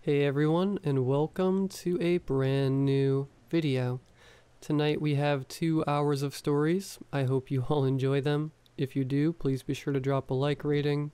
Hey everyone, and welcome to a brand new video. Tonight we have 2 hours of stories. I hope you all enjoy them. If you do, please be sure to drop a like rating.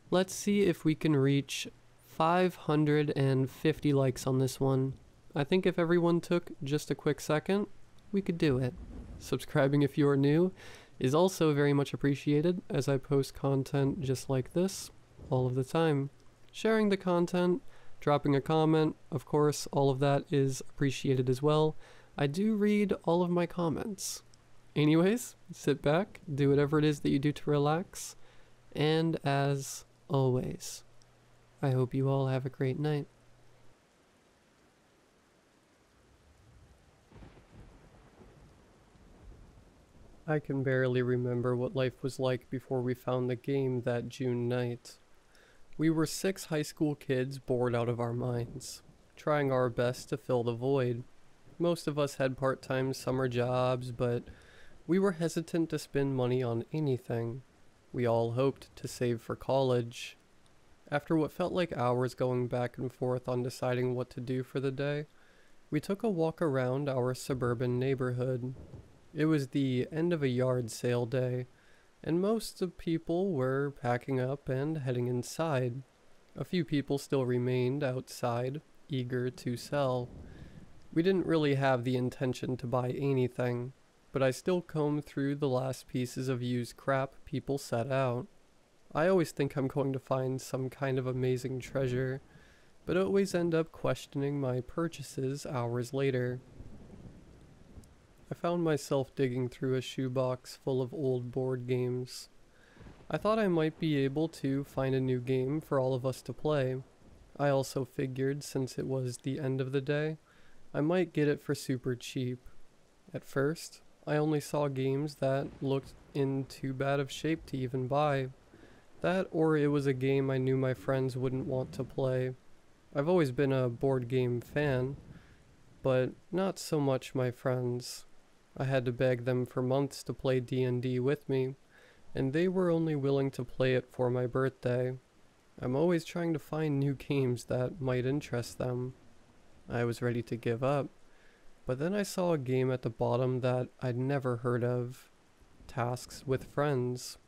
Let's see if we can reach 550 likes on this one. I think if everyone took just a quick second, we could do it. Subscribing if you are new is also very much appreciated, as I post content just like this all of the time. Sharing the content, dropping a comment, of course, all of that is appreciated as well. I do read all of my comments. Anyways, sit back, do whatever it is that you do to relax, and as always, I hope you all have a great night. I can barely remember what life was like before we found the game that June night. We were 6 high school kids bored out of our minds, trying our best to fill the void. Most of us had part-time summer jobs, but we were hesitant to spend money on anything. We all hoped to save for college. After what felt like hours going back and forth on deciding what to do for the day, we took a walk around our suburban neighborhood. It was the end of a yard sale day, and most of people were packing up and heading inside. A few people still remained outside, eager to sell. We didn't really have the intention to buy anything, but I still combed through the last pieces of used crap people set out. I always think I'm going to find some kind of amazing treasure, but always end up questioning my purchases hours later. I found myself digging through a shoebox full of old board games. I thought I might be able to find a new game for all of us to play. I also figured, since it was the end of the day, I might get it for super cheap. At first, I only saw games that looked in too bad of shape to even buy. That, or it was a game I knew my friends wouldn't want to play. I've always been a board game fan, but not so much my friends. I had to beg them for months to play D&D with me, and they were only willing to play it for my birthday. I'm always trying to find new games that might interest them. I was ready to give up, but then I saw a game at the bottom that I'd never heard of. Tasks with Friends.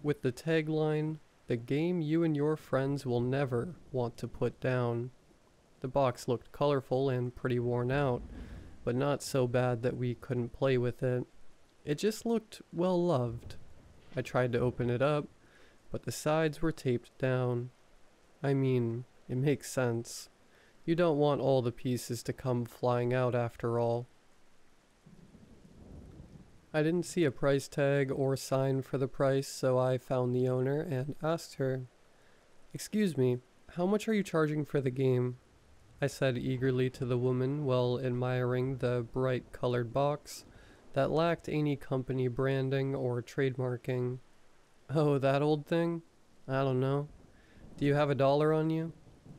With the tagline, "The game you and your friends will never want to put down." The box looked colorful and pretty worn out, but not so bad that we couldn't play with it. It just looked well loved. I tried to open it up, but the sides were taped down. I mean, it makes sense. You don't want all the pieces to come flying out after all. I didn't see a price tag or sign for the price, so I found the owner and asked her, "Excuse me, how much are you charging for the game?" I said eagerly to the woman while admiring the bright colored box that lacked any company branding or trademarking. "Oh, that old thing? I don't know. Do you have $1 on you?"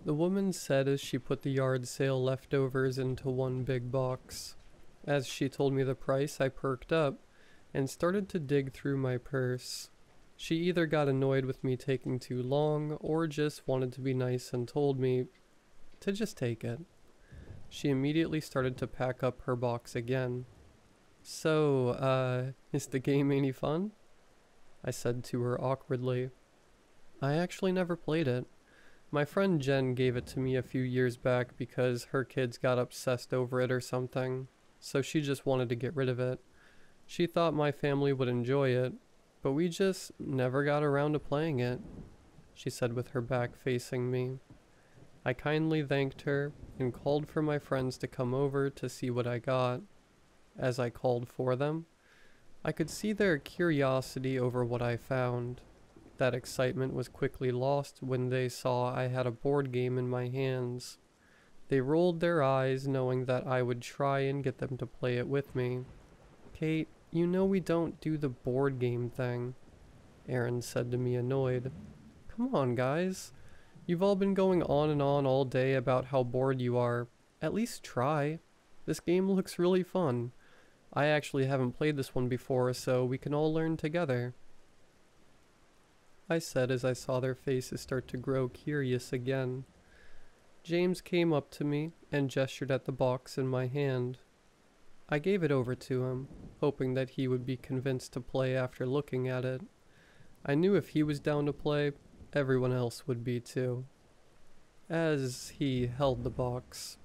The woman said as she put the yard sale leftovers into one big box. As she told me the price, I perked up and started to dig through my purse. She either got annoyed with me taking too long or just wanted to be nice and told me to just take it. She immediately started to pack up her box again. "So, is the game any fun?" I said to her awkwardly. "I actually never played it. My friend Jen gave it to me a few years back because her kids got obsessed over it or something, so she just wanted to get rid of it. She thought my family would enjoy it, but we just never got around to playing it," she said with her back facing me. I kindly thanked her and called for my friends to come over to see what I got. As I called for them, I could see their curiosity over what I found. That excitement was quickly lost when they saw I had a board game in my hands. They rolled their eyes, knowing that I would try and get them to play it with me. "Kate, you know we don't do the board game thing," Aaron said to me, annoyed. "Come on, guys. You've all been going on and on all day about how bored you are. At least try. This game looks really fun. I actually haven't played this one before, so we can all learn together," I said as I saw their faces start to grow curious again. James came up to me and gestured at the box in my hand. I gave it over to him, hoping that he would be convinced to play after looking at it. I knew if he was down to play, everyone else would be too. As he held the box,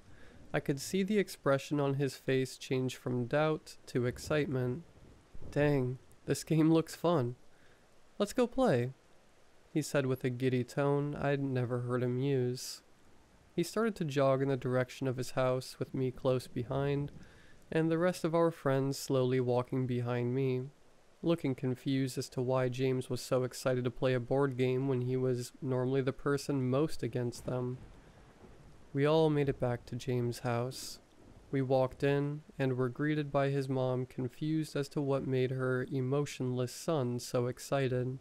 I could see the expression on his face change from doubt to excitement. Dang, this game looks fun. Let's go play, he said with a giddy tone I'd never heard him use. He started to jog in the direction of his house with me close behind, and the rest of our friends slowly walking behind me, looking confused as to why James was so excited to play a board game when he was normally the person most against them. We all made it back to James' house. We walked in and were greeted by his mom, confused as to what made her emotionless son so excited.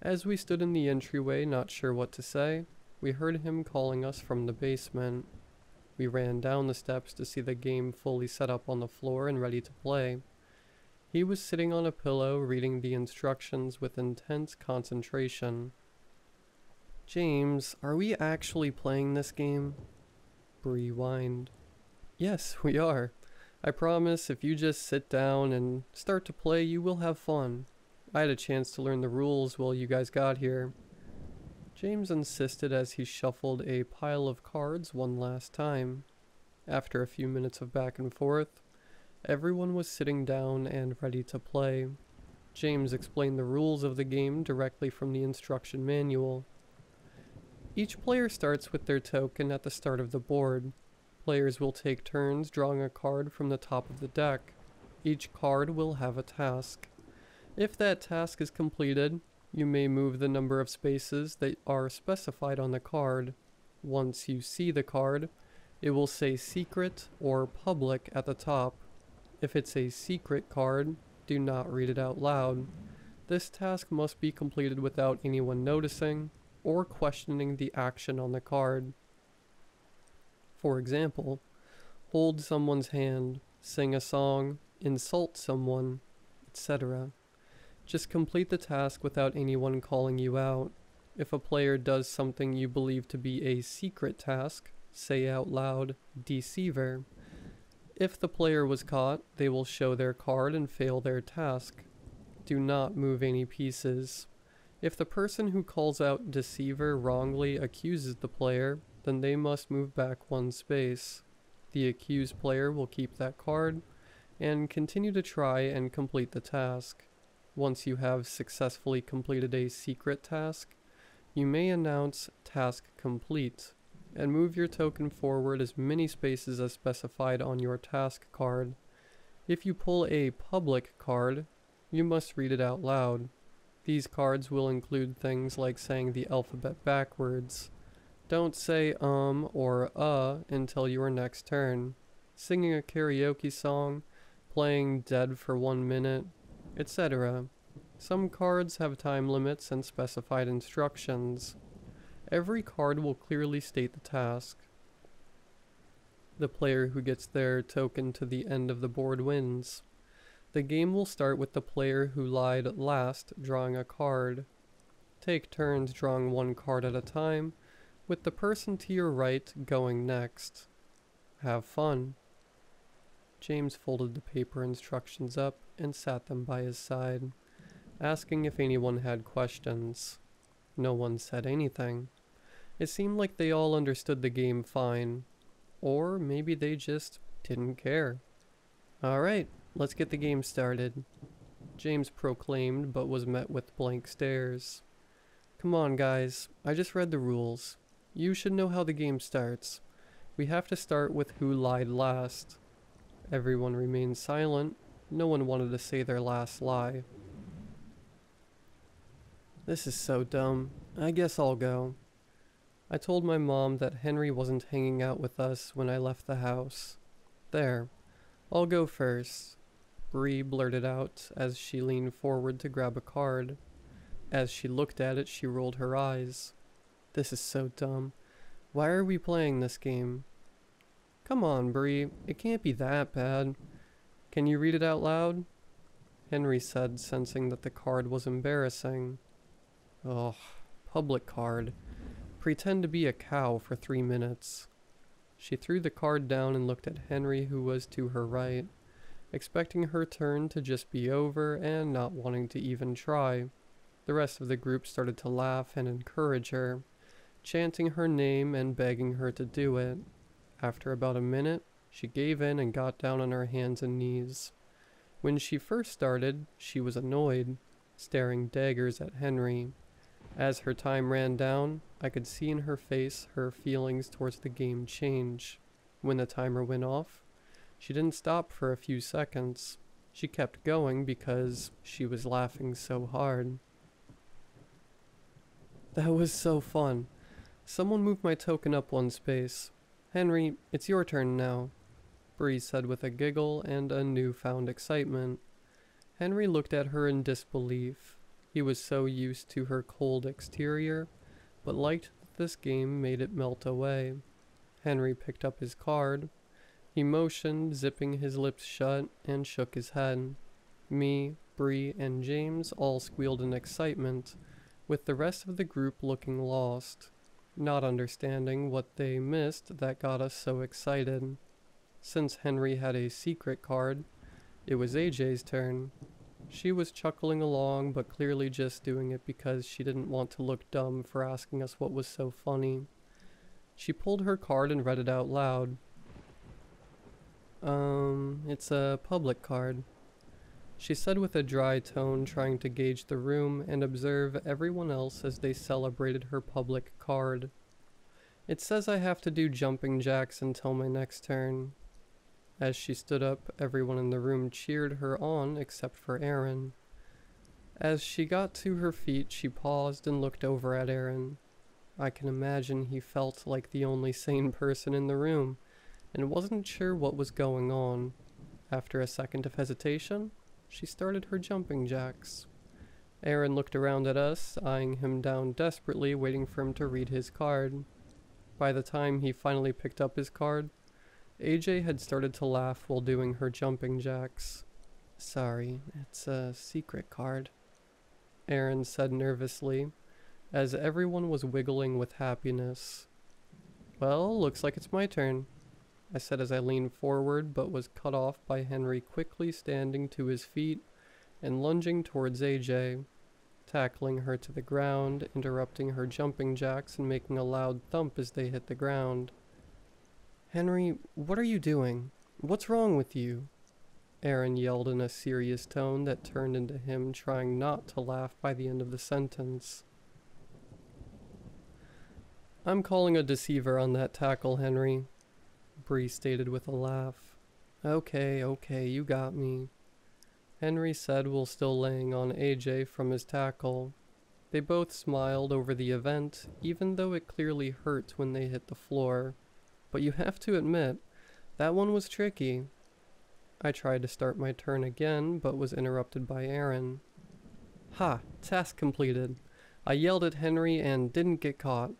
As we stood in the entryway, not sure what to say, we heard him calling us from the basement. We ran down the steps to see the game fully set up on the floor and ready to play. He was sitting on a pillow reading the instructions with intense concentration. James, are we actually playing this game? Bree whined. Yes, we are. I promise if you just sit down and start to play, you will have fun. I had a chance to learn the rules while you guys got here. James insisted as he shuffled a pile of cards one last time. After a few minutes of back and forth, everyone was sitting down and ready to play. James explained the rules of the game directly from the instruction manual. Each player starts with their token at the start of the board. Players will take turns drawing a card from the top of the deck. Each card will have a task. If that task is completed, you may move the number of spaces that are specified on the card. Once you see the card, it will say secret or public at the top. If it's a secret card, do not read it out loud. This task must be completed without anyone noticing or questioning the action on the card. For example, hold someone's hand, sing a song, insult someone, etc. Just complete the task without anyone calling you out. If a player does something you believe to be a secret task, say out loud, deceiver. If the player was caught, they will show their card and fail their task. Do not move any pieces. If the person who calls out deceiver wrongly accuses the player, then they must move back one space. The accused player will keep that card and continue to try and complete the task. Once you have successfully completed a secret task, you may announce task complete and move your token forward as many spaces as specified on your task card. If you pull a public card, you must read it out loud. These cards will include things like saying the alphabet backwards. Don't say or until your next turn. Singing a karaoke song, playing Dead for 1 minute, etc. Some cards have time limits and specified instructions. Every card will clearly state the task. The player who gets their token to the end of the board wins. The game will start with the player who lied last drawing a card. Take turns drawing one card at a time, with the person to your right going next. Have fun. James folded the paper instructions up and sat them by his side, asking if anyone had questions. No one said anything. It seemed like they all understood the game fine, or maybe they just didn't care. Alright, let's get the game started, James proclaimed, but was met with blank stares. Come on guys, I just read the rules. You should know how the game starts. We have to start with who lied last. Everyone remained silent. No one wanted to say their last lie. This is so dumb. I guess I'll go. I told my mom that Henry wasn't hanging out with us when I left the house. There. I'll go first, Bree blurted out as she leaned forward to grab a card. As she looked at it, she rolled her eyes. This is so dumb. Why are we playing this game? Come on, Bree. It can't be that bad. Can you read it out loud? Henry said, sensing that the card was embarrassing. Ugh, public card. Pretend to be a cow for 3 minutes. She threw the card down and looked at Henry, who was to her right, expecting her turn to just be over and not wanting to even try. The rest of the group started to laugh and encourage her, chanting her name and begging her to do it. After about a minute, she gave in and got down on her hands and knees. When she first started, she was annoyed, staring daggers at Henry. As her time ran down, I could see in her face her feelings towards the game change. When the timer went off, she didn't stop for a few seconds. She kept going because she was laughing so hard. That was so fun. Someone moved my token up 1 space. Henry, it's your turn now, Bree said with a giggle and a newfound excitement. Henry looked at her in disbelief. He was so used to her cold exterior, but liked that this game made it melt away. Henry picked up his card. He motioned, zipping his lips shut, and shook his head. Me, Bree, and James all squealed in excitement, with the rest of the group looking lost, not understanding what they missed that got us so excited. Since Henry had a secret card, it was AJ's turn. She was chuckling along, but clearly just doing it because she didn't want to look dumb for asking us what was so funny. She pulled her card and read it out loud. It's a public card, she said with a dry tone, trying to gauge the room and observe everyone else as they celebrated her public card. It says I have to do jumping jacks until my next turn. As she stood up, everyone in the room cheered her on except for Aaron. As she got to her feet, she paused and looked over at Aaron. I can imagine he felt like the only sane person in the room, and wasn't sure what was going on. After a second of hesitation, she started her jumping jacks. Aaron looked around at us, eyeing him down desperately, waiting for him to read his card. By the time he finally picked up his card, AJ had started to laugh while doing her jumping jacks. Sorry, it's a secret card, Aaron said nervously, as everyone was wiggling with happiness. Well, looks like it's my turn, I said as I leaned forward, but was cut off by Henry quickly standing to his feet and lunging towards AJ, tackling her to the ground, interrupting her jumping jacks and making a loud thump as they hit the ground. Henry, what are you doing? What's wrong with you? Aaron yelled in a serious tone that turned into him trying not to laugh by the end of the sentence. I'm calling a deceiver on that tackle, Henry, Bree stated with a laugh. Okay, you got me, Henry said while still laying on AJ from his tackle. They both smiled over the event, even though it clearly hurt when they hit the floor. But you have to admit, that one was tricky. I tried to start my turn again, but was interrupted by Aaron. Ha! Task completed. I yelled at Henry and didn't get caught.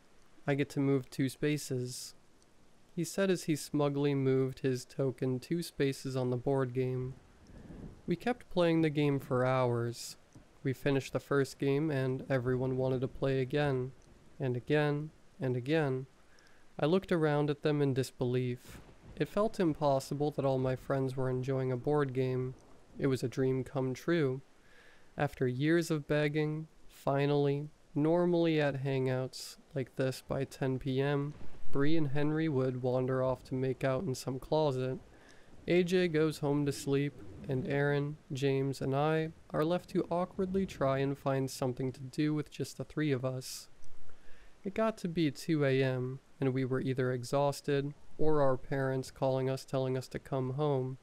I get to move 2 spaces, he said as he smugly moved his token 2 spaces on the board game. We kept playing the game for hours. We finished the first game and everyone wanted to play again, and again, and again. I looked around at them in disbelief. It felt impossible that all my friends were enjoying a board game. It was a dream come true. After years of begging, finally, normally at hangouts like this by 10 p.m., Bree and Henry would wander off to make out in some closet. AJ goes home to sleep, and Aaron, James, and I are left to awkwardly try and find something to do with just the 3 of us. It got to be 2 a.m., and we were either exhausted, or our parents calling us telling us to come home,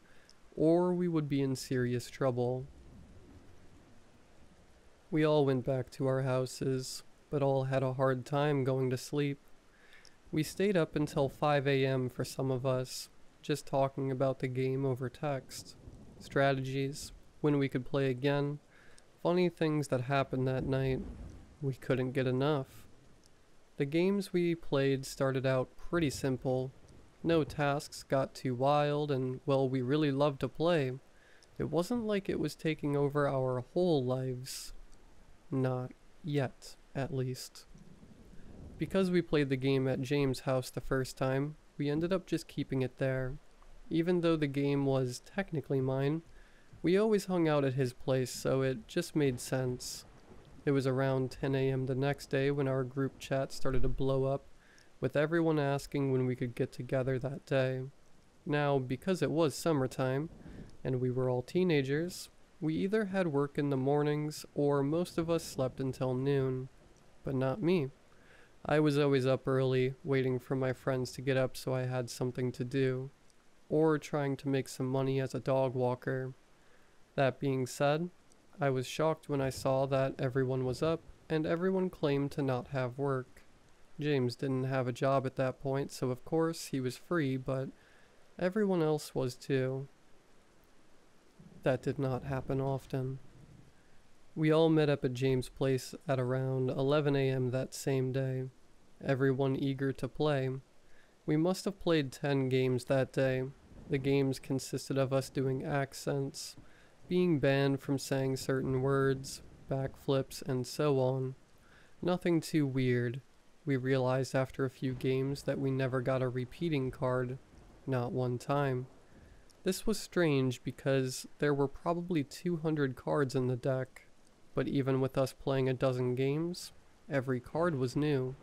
or we would be in serious trouble. We all went back to our houses, but all had a hard time going to sleep. We stayed up until 5 a.m. for some of us, just talking about the game over text, strategies, when we could play again, funny things that happened that night. We couldn't get enough. The games we played started out pretty simple. No tasks got too wild, and well, we really loved to play. It wasn't like it was taking over our whole lives. Not yet, at least. Because we played the game at James' house the first time, we ended up just keeping it there. Even though the game was technically mine, we always hung out at his place, so it just made sense. It was around 10 a.m. the next day when our group chat started to blow up, with everyone asking when we could get together that day. Now, because it was summertime, and we were all teenagers, we either had work in the mornings or most of us slept until noon. But not me. I was always up early, waiting for my friends to get up so I had something to do, or trying to make some money as a dog walker. That being said, I was shocked when I saw that everyone was up and everyone claimed to not have work. James didn't have a job at that point, so of course he was free, but everyone else was too. That did not happen often. We all met up at James' place at around 11 a.m. that same day, everyone eager to play. We must have played 10 games that day. The games consisted of us doing accents, being banned from saying certain words, backflips, and so on. Nothing too weird. We realized after a few games that we never got a repeating card, not one time. This was strange because there were probably 200 cards in the deck, but even with us playing a dozen games, every card was new.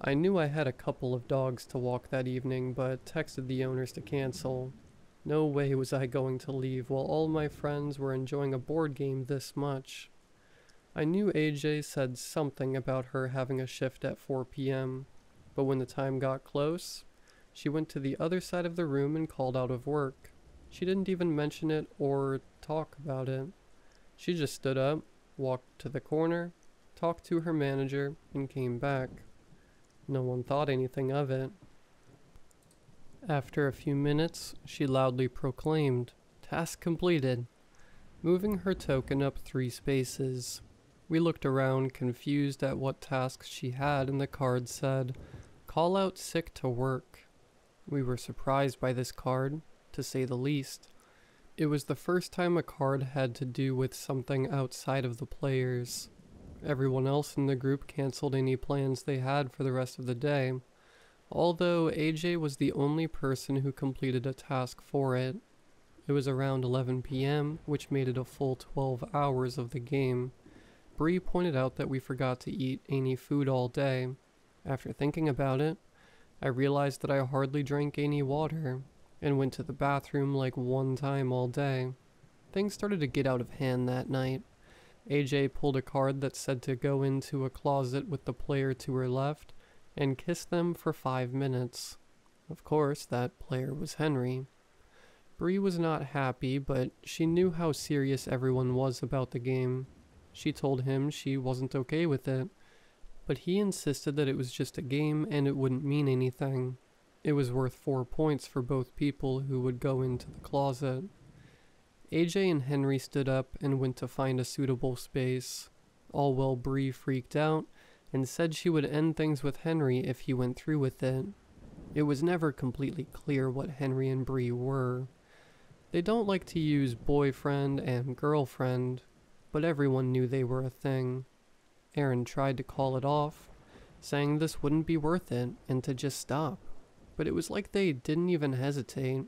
I knew I had a couple of dogs to walk that evening, but texted the owners to cancel. No way was I going to leave while all my friends were enjoying a board game this much. I knew AJ said something about her having a shift at 4 p.m., but when the time got close, she went to the other side of the room and called out of work. She didn't even mention it or talk about it. She just stood up, walked to the corner, talked to her manager, and came back. No one thought anything of it. After a few minutes, she loudly proclaimed, "Task completed," moving her token up 3 spaces. We looked around, confused at what tasks she had, and the card said, "Call out sick to work." We were surprised by this card, to say the least. It was the first time a card had to do with something outside of the players. Everyone else in the group canceled any plans they had for the rest of the day, although AJ was the only person who completed a task for it. It was around 11 p.m., which made it a full 12 hours of the game. Bree pointed out that we forgot to eat any food all day. After thinking about it, I realized that I hardly drank any water, and went to the bathroom like 1 time all day. Things started to get out of hand that night. AJ pulled a card that said to go into a closet with the player to her left and kiss them for 5 minutes. Of course, that player was Henry. Bree was not happy, but she knew how serious everyone was about the game. She told him she wasn't okay with it, but he insisted that it was just a game and it wouldn't mean anything. It was worth 4 points for both people who would go into the closet. AJ and Henry stood up and went to find a suitable space. All while Bree freaked out and said she would end things with Henry if he went through with it. It was never completely clear what Henry and Bree were. They don't like to use boyfriend and girlfriend, but everyone knew they were a thing. Aaron tried to call it off, saying this wouldn't be worth it and to just stop, but it was like they didn't even hesitate.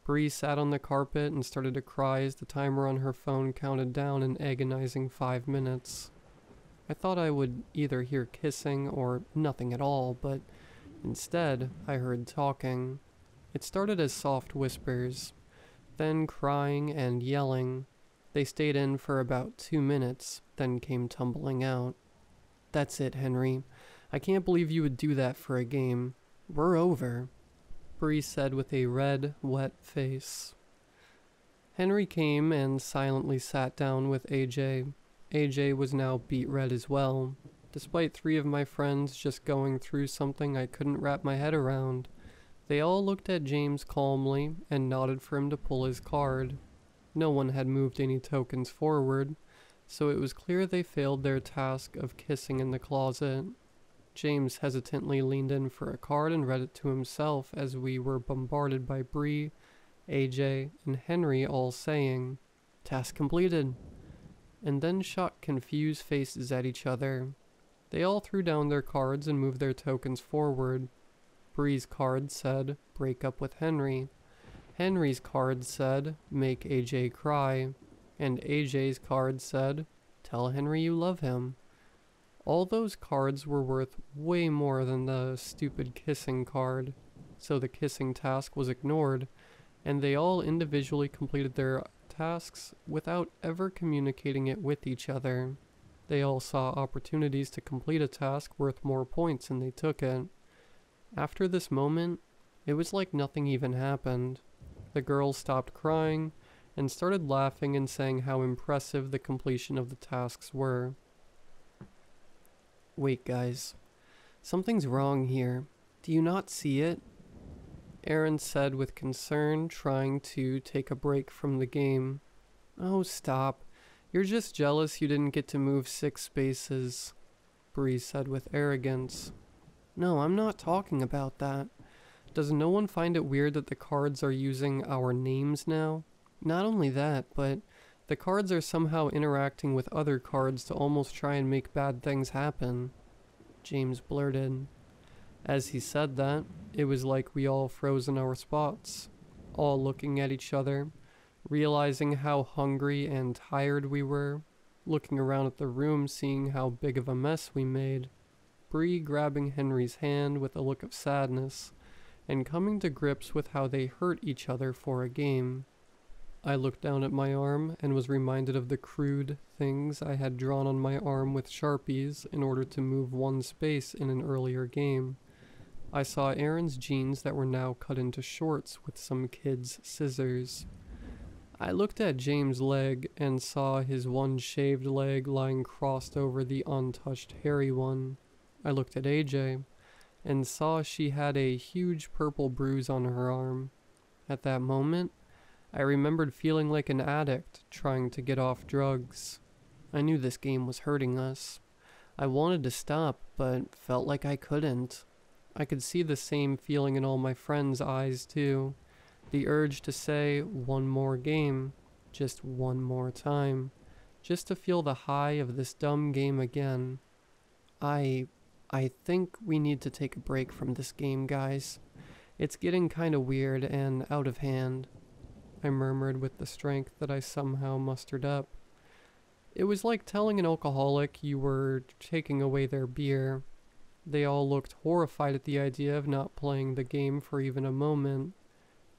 Bree sat on the carpet and started to cry as the timer on her phone counted down an agonizing 5 minutes. I thought I would either hear kissing or nothing at all, but instead I heard talking. It started as soft whispers, then crying and yelling. They stayed in for about 2 minutes, then came tumbling out. "That's it, Henry. I can't believe you would do that for a game. We're over," Bree said with a red, wet face. Henry came and silently sat down with AJ. AJ was now beet red as well, despite 3 of my friends just going through something I couldn't wrap my head around. They all looked at James calmly and nodded for him to pull his card. No one had moved any tokens forward, so it was clear they failed their task of kissing in the closet. James hesitantly leaned in for a card and read it to himself as we were bombarded by Bree, AJ, and Henry all saying, "Task completed," and then shot confused faces at each other. They all threw down their cards and moved their tokens forward. Bree's card said, break up with Henry. Henry's card said, make AJ cry. And AJ's card said, tell Henry you love him. All those cards were worth way more than the stupid kissing card, so the kissing task was ignored, and they all individually completed their tasks without ever communicating it with each other. They all saw opportunities to complete a task worth more points and they took it. After this moment, it was like nothing even happened. The girls stopped crying and started laughing and saying how impressive the completion of the tasks were. Wait, guys. Something's wrong here. Do you not see it? Aaron said with concern, trying to take a break from the game. Oh, stop. You're just jealous you didn't get to move 6 spaces, Bree said with arrogance. No, I'm not talking about that. Does no one find it weird that the cards are using our names now? Not only that, but the cards are somehow interacting with other cards to almost try and make bad things happen, James blurted. As he said that, it was like we all froze in our spots, all looking at each other, realizing how hungry and tired we were, looking around at the room seeing how big of a mess we made, Bree grabbing Henry's hand with a look of sadness, and coming to grips with how they hurt each other for a game. I looked down at my arm and was reminded of the crude things I had drawn on my arm with Sharpies in order to move 1 space in an earlier game. I saw Aaron's jeans that were now cut into shorts with some kid's scissors. I looked at James' leg and saw his one shaved leg lying crossed over the untouched hairy one. I looked at AJ and saw she had a huge purple bruise on her arm. At that moment, I remembered feeling like an addict trying to get off drugs. I knew this game was hurting us. I wanted to stop, but felt like I couldn't. I could see the same feeling in all my friends' eyes too. The urge to say one more game, just one more time, just to feel the high of this dumb game again. I think we need to take a break from this game, guys. It's getting kinda weird and out of hand, I murmured with the strength that I somehow mustered up. It was like telling an alcoholic you were taking away their beer. They all looked horrified at the idea of not playing the game for even a moment.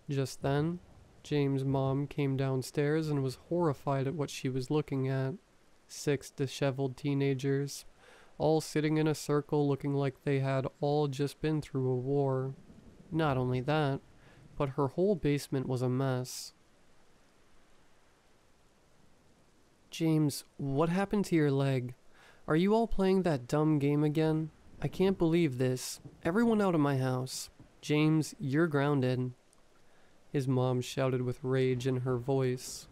Just then, James' mom came downstairs and was horrified at what she was looking at. 6 disheveled teenagers, all sitting in a circle looking like they had all just been through a war. Not only that, but her whole basement was a mess. James, what happened to your leg? Are you all playing that dumb game again? I can't believe this. Everyone out of my house. James, you're grounded. His mom shouted with rage in her voice.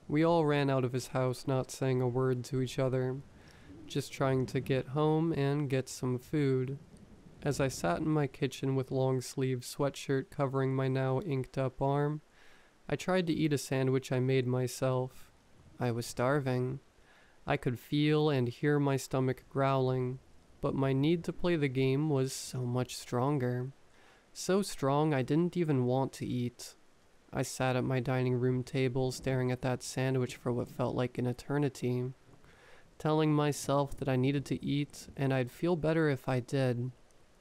We all ran out of his house, not saying a word to each other, just trying to get home and get some food. As I sat in my kitchen with long-sleeve sweatshirt covering my now inked-up arm, I tried to eat a sandwich I made myself. I was starving. I could feel and hear my stomach growling, but my need to play the game was so much stronger. So strong I didn't even want to eat. I sat at my dining room table staring at that sandwich for what felt like an eternity, telling myself that I needed to eat and I'd feel better if I did,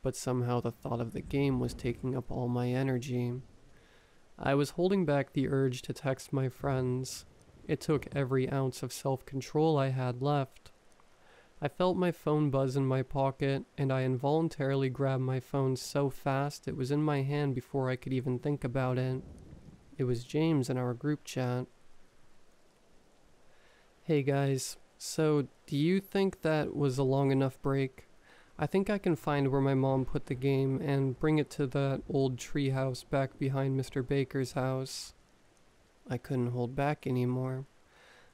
but somehow the thought of the game was taking up all my energy. I was holding back the urge to text my friends. It took every ounce of self-control I had left. I felt my phone buzz in my pocket, and I involuntarily grabbed my phone so fast it was in my hand before I could even think about it. It was James in our group chat. Hey guys, so do you think that was a long enough break? I think I can find where my mom put the game and bring it to that old treehouse back behind Mr. Baker's house. I couldn't hold back anymore.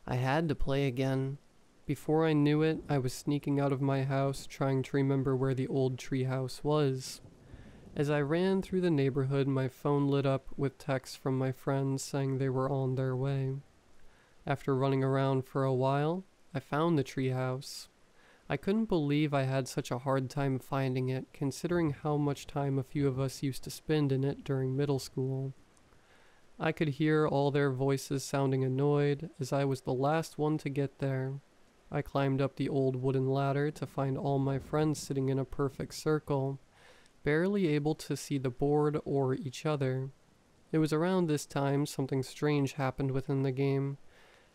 I had to play again. Before I knew it, I was sneaking out of my house trying to remember where the old treehouse was. As I ran through the neighborhood, my phone lit up with texts from my friends saying they were on their way. After running around for a while, I found the treehouse. I couldn't believe I had such a hard time finding it, considering how much time a few of us used to spend in it during middle school. I could hear all their voices sounding annoyed, as I was the last one to get there. I climbed up the old wooden ladder to find all my friends sitting in a perfect circle, barely able to see the board or each other. It was around this time something strange happened within the game.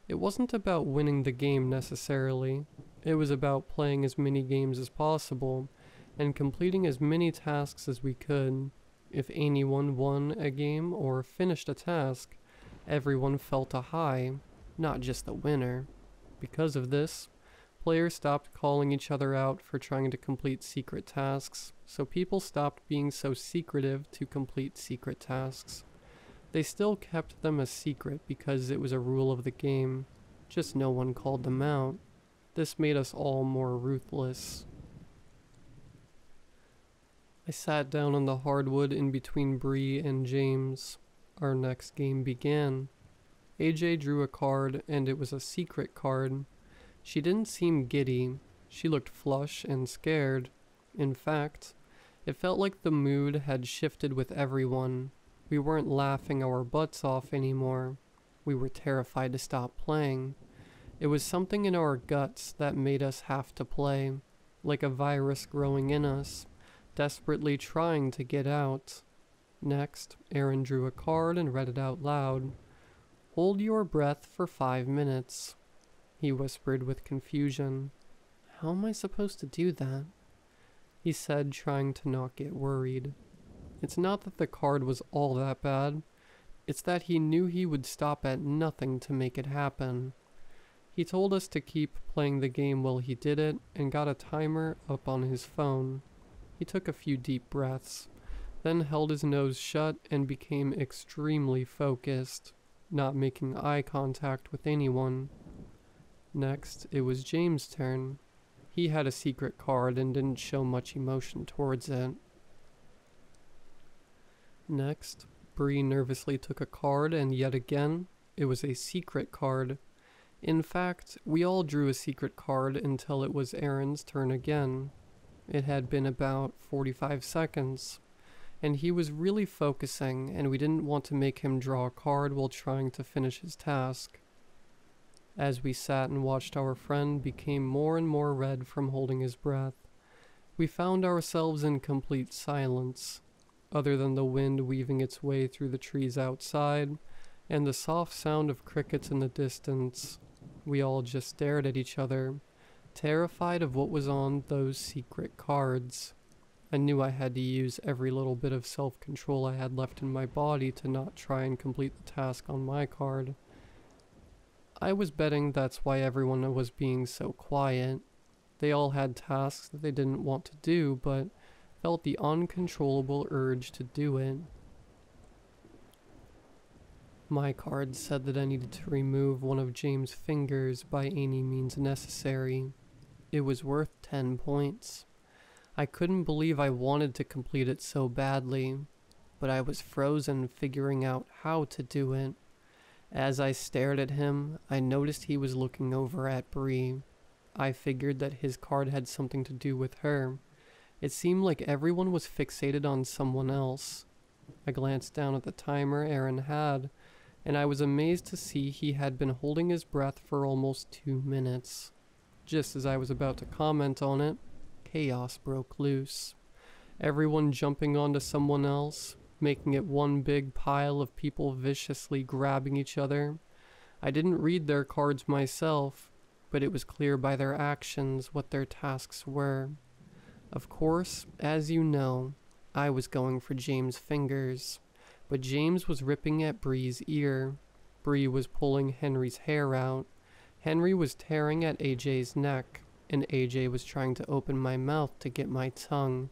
It wasn't about winning the game necessarily. It was about playing as many games as possible and completing as many tasks as we could. If anyone won a game or finished a task, everyone felt a high, not just the winner. Because of this, players stopped calling each other out for trying to complete secret tasks, so people stopped being so secretive to complete secret tasks. They still kept them a secret because it was a rule of the game, just no one called them out. This made us all more ruthless. I sat down on the hardwood in between Bree and James. Our next game began. AJ drew a card, and it was a secret card. She didn't seem giddy. She looked flush and scared. In fact, it felt like the mood had shifted with everyone. We weren't laughing our butts off anymore. We were terrified to stop playing. It was something in our guts that made us have to play, like a virus growing in us, desperately trying to get out. Next, Aaron drew a card and read it out loud. "Hold your breath for 5 minutes," he whispered with confusion. "How am I supposed to do that?" he said, trying to not get worried. It's not that the card was all that bad. It's that he knew he would stop at nothing to make it happen. He told us to keep playing the game while he did it and got a timer up on his phone. He took a few deep breaths, then held his nose shut and became extremely focused, not making eye contact with anyone. Next, it was James' turn. He had a secret card and didn't show much emotion towards it. Next, Bree nervously took a card, and yet again, it was a secret card. In fact, we all drew a secret card until it was Aaron's turn again. It had been about 45 seconds, and he was really focusing, and we didn't want to make him draw a card while trying to finish his task. As we sat and watched our friend became more and more red from holding his breath, we found ourselves in complete silence. Other than the wind weaving its way through the trees outside, and the soft sound of crickets in the distance, we all just stared at each other, terrified of what was on those secret cards. I knew I had to use every little bit of self-control I had left in my body to not try and complete the task on my card. I was betting that's why everyone was being so quiet. They all had tasks that they didn't want to do, but felt the uncontrollable urge to do it. My card said that I needed to remove one of James' fingers by any means necessary. It was worth 10 points. I couldn't believe I wanted to complete it so badly, but I was frozen figuring out how to do it. As I stared at him, I noticed he was looking over at Bree. I figured that his card had something to do with her. It seemed like everyone was fixated on someone else. I glanced down at the timer Aaron had, and I was amazed to see he had been holding his breath for almost 2 minutes. Just as I was about to comment on it, chaos broke loose. Everyone jumping onto someone else, making it one big pile of people viciously grabbing each other. I didn't read their cards myself, but it was clear by their actions what their tasks were. Of course, as you know, I was going for James' fingers, but James was ripping at Bree's ear. Bree was pulling Henry's hair out. Henry was tearing at AJ's neck, and AJ was trying to open my mouth to get my tongue.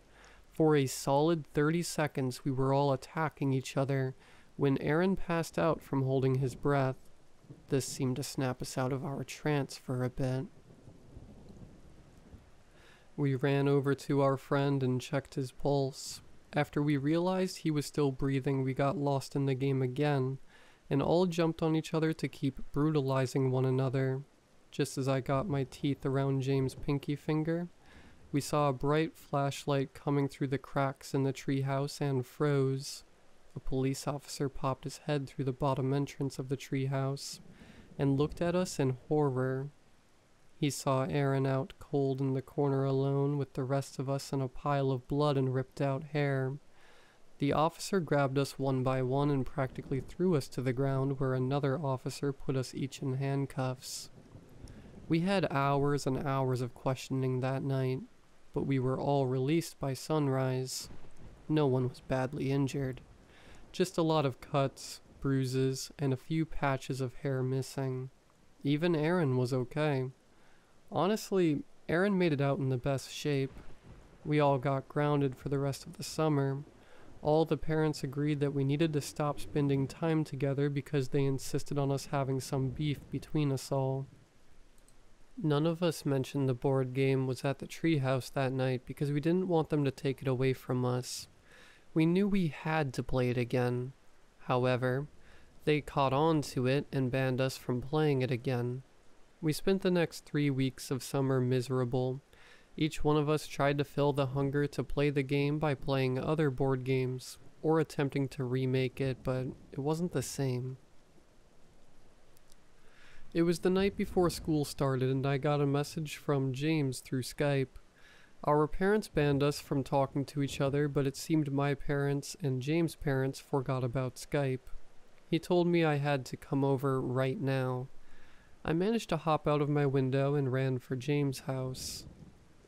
For a solid 30 seconds, we were all attacking each other when Aaron passed out from holding his breath. This seemed to snap us out of our trance for a bit. We ran over to our friend and checked his pulse. After we realized he was still breathing, we got lost in the game again, and all jumped on each other to keep brutalizing one another. Just as I got my teeth around James' pinky finger, we saw a bright flashlight coming through the cracks in the treehouse and froze. A police officer popped his head through the bottom entrance of the treehouse and looked at us in horror. He saw Aaron out cold in the corner alone with the rest of us in a pile of blood and ripped out hair. The officer grabbed us one by one and practically threw us to the ground, where another officer put us each in handcuffs. We had hours and hours of questioning that night, but we were all released by sunrise. No one was badly injured. Just a lot of cuts, bruises, and a few patches of hair missing. Even Aaron was okay. Honestly, Aaron made it out in the best shape. We all got grounded for the rest of the summer. All the parents agreed that we needed to stop spending time together because they insisted on us having some beef between us all. None of us mentioned the board game was at the treehouse that night because we didn't want them to take it away from us. We knew we had to play it again. However, they caught on to it and banned us from playing it again. We spent the next 3 weeks of summer miserable. Each one of us tried to fill the hunger to play the game by playing other board games, or attempting to remake it, but it wasn't the same. It was the night before school started and I got a message from James through Skype. Our parents banned us from talking to each other, but it seemed my parents and James' parents forgot about Skype. He told me I had to come over right now. I managed to hop out of my window and ran for James' house.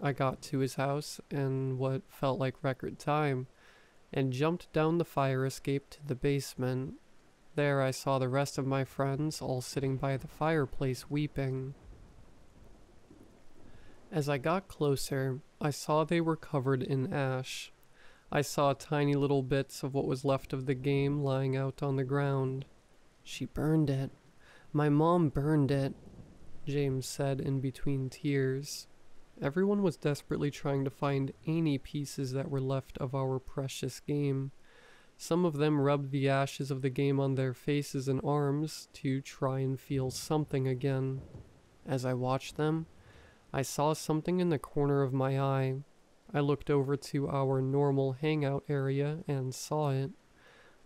I got to his house in what felt like record time, and jumped down the fire escape to the basement. There I saw the rest of my friends all sitting by the fireplace weeping. As I got closer, I saw they were covered in ash. I saw tiny little bits of what was left of the game lying out on the ground. "She burned it. My mom burned it," James said in between tears. Everyone was desperately trying to find any pieces that were left of our precious game. Some of them rubbed the ashes of the game on their faces and arms to try and feel something again. As I watched them, I saw something in the corner of my eye. I looked over to our normal hangout area and saw it.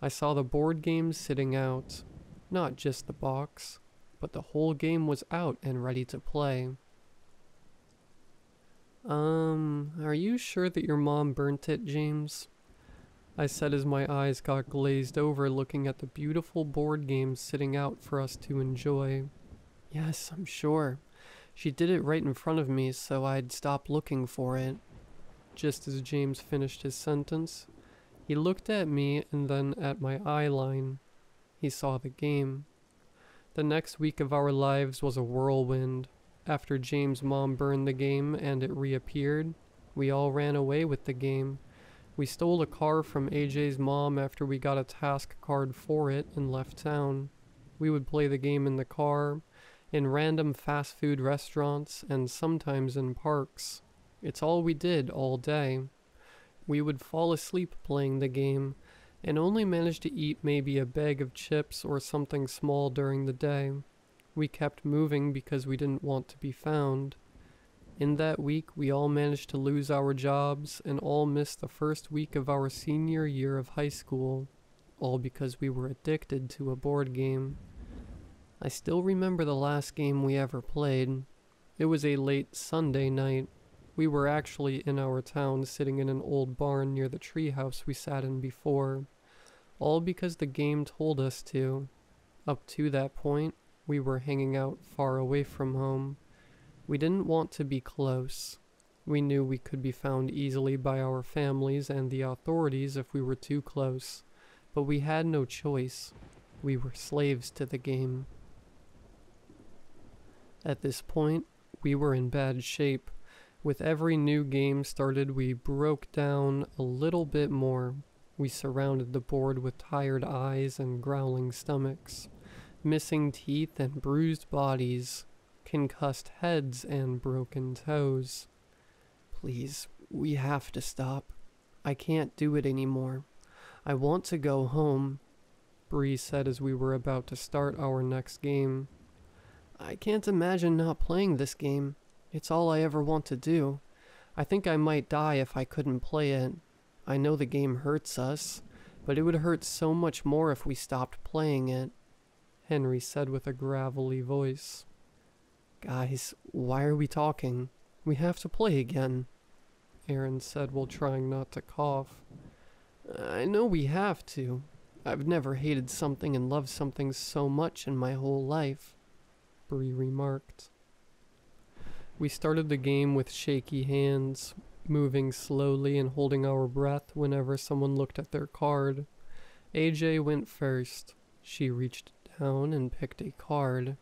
I saw the board game sitting out. Not just the box, but the whole game was out and ready to play. Are you sure that your mom burnt it, James?" I said as my eyes got glazed over looking at the beautiful board game sitting out for us to enjoy. "Yes, I'm sure. She did it right in front of me, so I'd stop looking for it." Just as James finished his sentence, he looked at me and then at my eye line. He saw the game. The next week of our lives was a whirlwind. After James' mom burned the game and it reappeared, we all ran away with the game. We stole a car from AJ's mom after we got a task card for it and left town. We would play the game in the car, in random fast food restaurants, and sometimes in parks. It's all we did all day. We would fall asleep playing the game, and only managed to eat maybe a bag of chips or something small during the day. We kept moving because we didn't want to be found. In that week, we all managed to lose our jobs and all missed the first week of our senior year of high school, all because we were addicted to a board game. I still remember the last game we ever played. It was a late Sunday night. We were actually in our town sitting in an old barn near the treehouse we sat in before, all because the game told us to. Up to that point, we were hanging out far away from home. We didn't want to be close. We knew we could be found easily by our families and the authorities if we were too close, but we had no choice. We were slaves to the game. At this point, we were in bad shape. With every new game started, we broke down a little bit more. We surrounded the board with tired eyes and growling stomachs, missing teeth and bruised bodies, concussed heads and broken toes. "Please, we have to stop. I can't do it anymore. I want to go home," Bree said as we were about to start our next game. I can't imagine not playing this game. It's all I ever want to do. I think I might die if I couldn't play it. I know the game hurts us, but it would hurt so much more if we stopped playing it, Henry said with a gravelly voice. Guys, why are we talking? We have to play again, Aaron said while trying not to cough. I know we have to. I've never hated something and loved something so much in my whole life, Bree remarked. We started the game with shaky hands, moving slowly and holding our breath whenever someone looked at their card. AJ went first. She reached down and picked a card,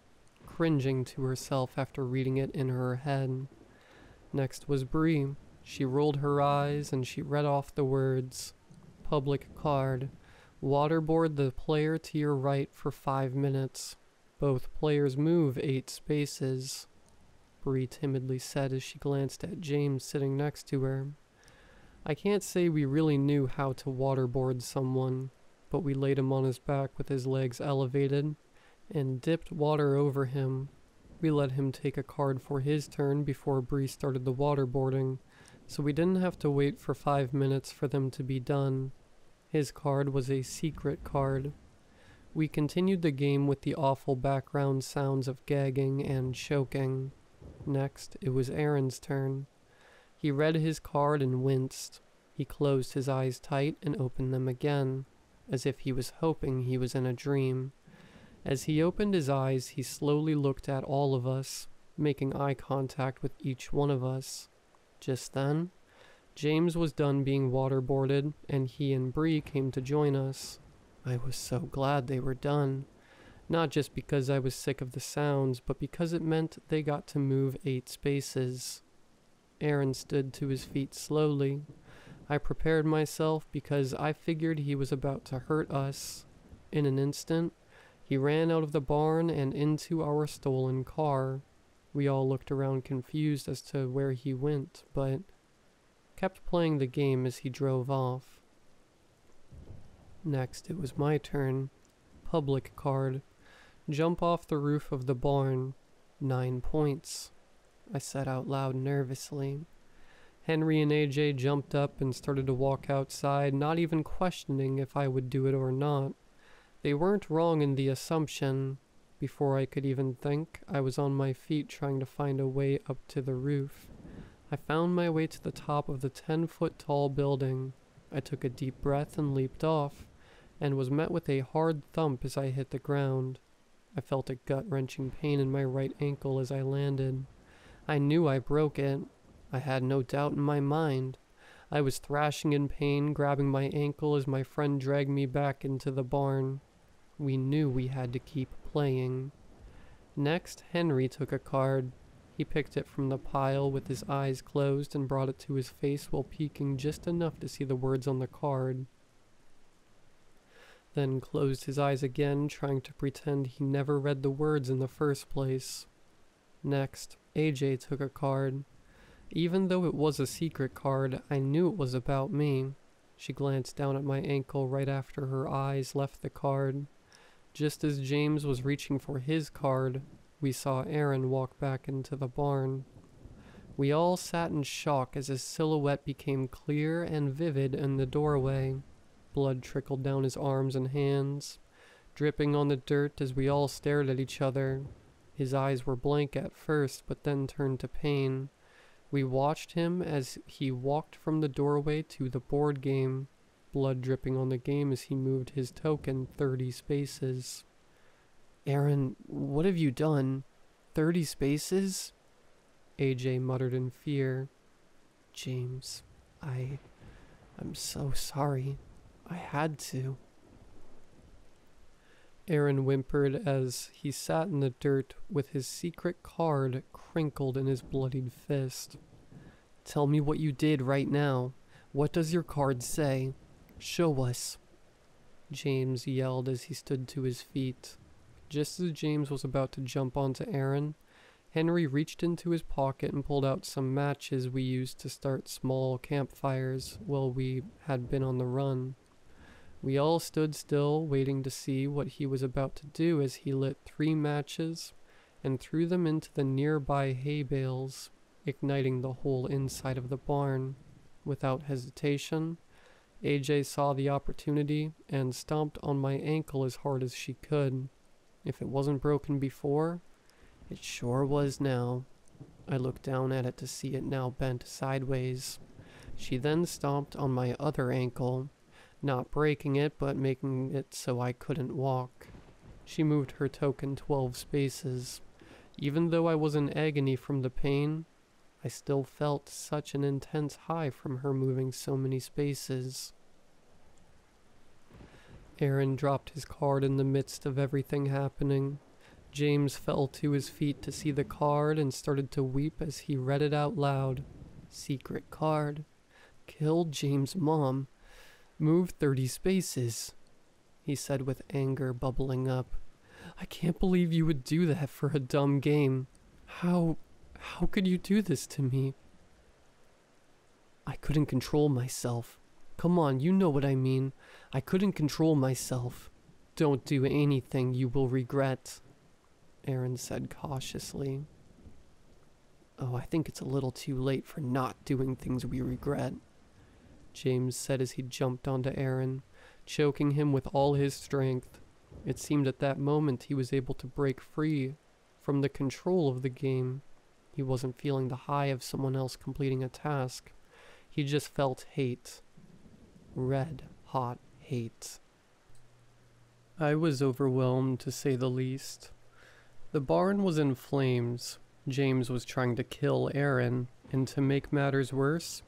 cringing to herself after reading it in her head. Next was Bree. She rolled her eyes and she read off the words, "Public card. Waterboard the player to your right for 5 minutes. Both players move 8 spaces," Bree timidly said as she glanced at James sitting next to her. I can't say we really knew how to waterboard someone, but we laid him on his back with his legs elevated and dipped water over him. We let him take a card for his turn before Bree started the waterboarding, so we didn't have to wait for 5 minutes for them to be done. His card was a secret card. We continued the game with the awful background sounds of gagging and choking. Next, it was Aaron's turn. He read his card and winced. He closed his eyes tight and opened them again, as if he was hoping he was in a dream. As he opened his eyes, he slowly looked at all of us, making eye contact with each one of us. Just then, James was done being waterboarded, and he and Bree came to join us. I was so glad they were done. Not just because I was sick of the sounds, but because it meant they got to move 8 spaces. Aaron stood to his feet slowly. I prepared myself because I figured he was about to hurt us. In an instant, he ran out of the barn and into our stolen car. We all looked around confused as to where he went, but kept playing the game as he drove off. Next, it was my turn. Public card. Jump off the roof of the barn. 9 points, I said out loud nervously. Henry and AJ jumped up and started to walk outside, not even questioning if I would do it or not. They weren't wrong in the assumption. Before I could even think, I was on my feet trying to find a way up to the roof. I found my way to the top of the 10-foot-tall building. I took a deep breath and leaped off, and was met with a hard thump as I hit the ground. I felt a gut-wrenching pain in my right ankle as I landed. I knew I broke it. I had no doubt in my mind. I was thrashing in pain, grabbing my ankle as my friend dragged me back into the barn. We knew we had to keep playing. Next, Henry took a card. He picked it from the pile with his eyes closed and brought it to his face while peeking just enough to see the words on the card. Then closed his eyes again, trying to pretend he never read the words in the first place. Next, AJ took a card. Even though it was a secret card, I knew it was about me. She glanced down at my ankle right after her eyes left the card. Just as James was reaching for his card, we saw Aaron walk back into the barn. We all sat in shock as his silhouette became clear and vivid in the doorway. Blood trickled down his arms and hands, dripping on the dirt as we all stared at each other. His eyes were blank at first, but then turned to pain. We watched him as he walked from the doorway to the board game, blood dripping on the game as he moved his token 30 spaces. Aaron, what have you done? 30 spaces? AJ muttered in fear. James, I'm so sorry. I had to. Aaron whimpered as he sat in the dirt with his secret card crinkled in his bloodied fist. Tell me what you did right now. What does your card say? Show us. James yelled as he stood to his feet. Just as James was about to jump onto Aaron, Henry reached into his pocket and pulled out some matches we used to start small campfires while we had been on the run. We all stood still, waiting to see what he was about to do as he lit 3 matches and threw them into the nearby hay bales, igniting the whole inside of the barn. Without hesitation, AJ saw the opportunity and stomped on my ankle as hard as she could. If it wasn't broken before, it sure was now. I looked down at it to see it now bent sideways. She then stomped on my other ankle, not breaking it but making it so I couldn't walk. She moved her token 12 spaces. Even though I was in agony from the pain, I still felt such an intense high from her moving so many spaces. Aaron dropped his card in the midst of everything happening. James fell to his feet to see the card and started to weep as he read it out loud. Secret card. Killed James' mom. Move 30 spaces, he said with anger bubbling up. I can't believe you would do that for a dumb game. How could you do this to me? I couldn't control myself. Come on, you know what I mean. I couldn't control myself. Don't do anything you will regret, Aaron said cautiously. Oh, I think it's a little too late for not doing things we regret, James said as he jumped onto Aaron, choking him with all his strength. It seemed at that moment he was able to break free from the control of the game. He wasn't feeling the high of someone else completing a task. He just felt hate. Red hot hate. I was overwhelmed, to say the least. The barn was in flames. James was trying to kill Aaron, and to make matters worse,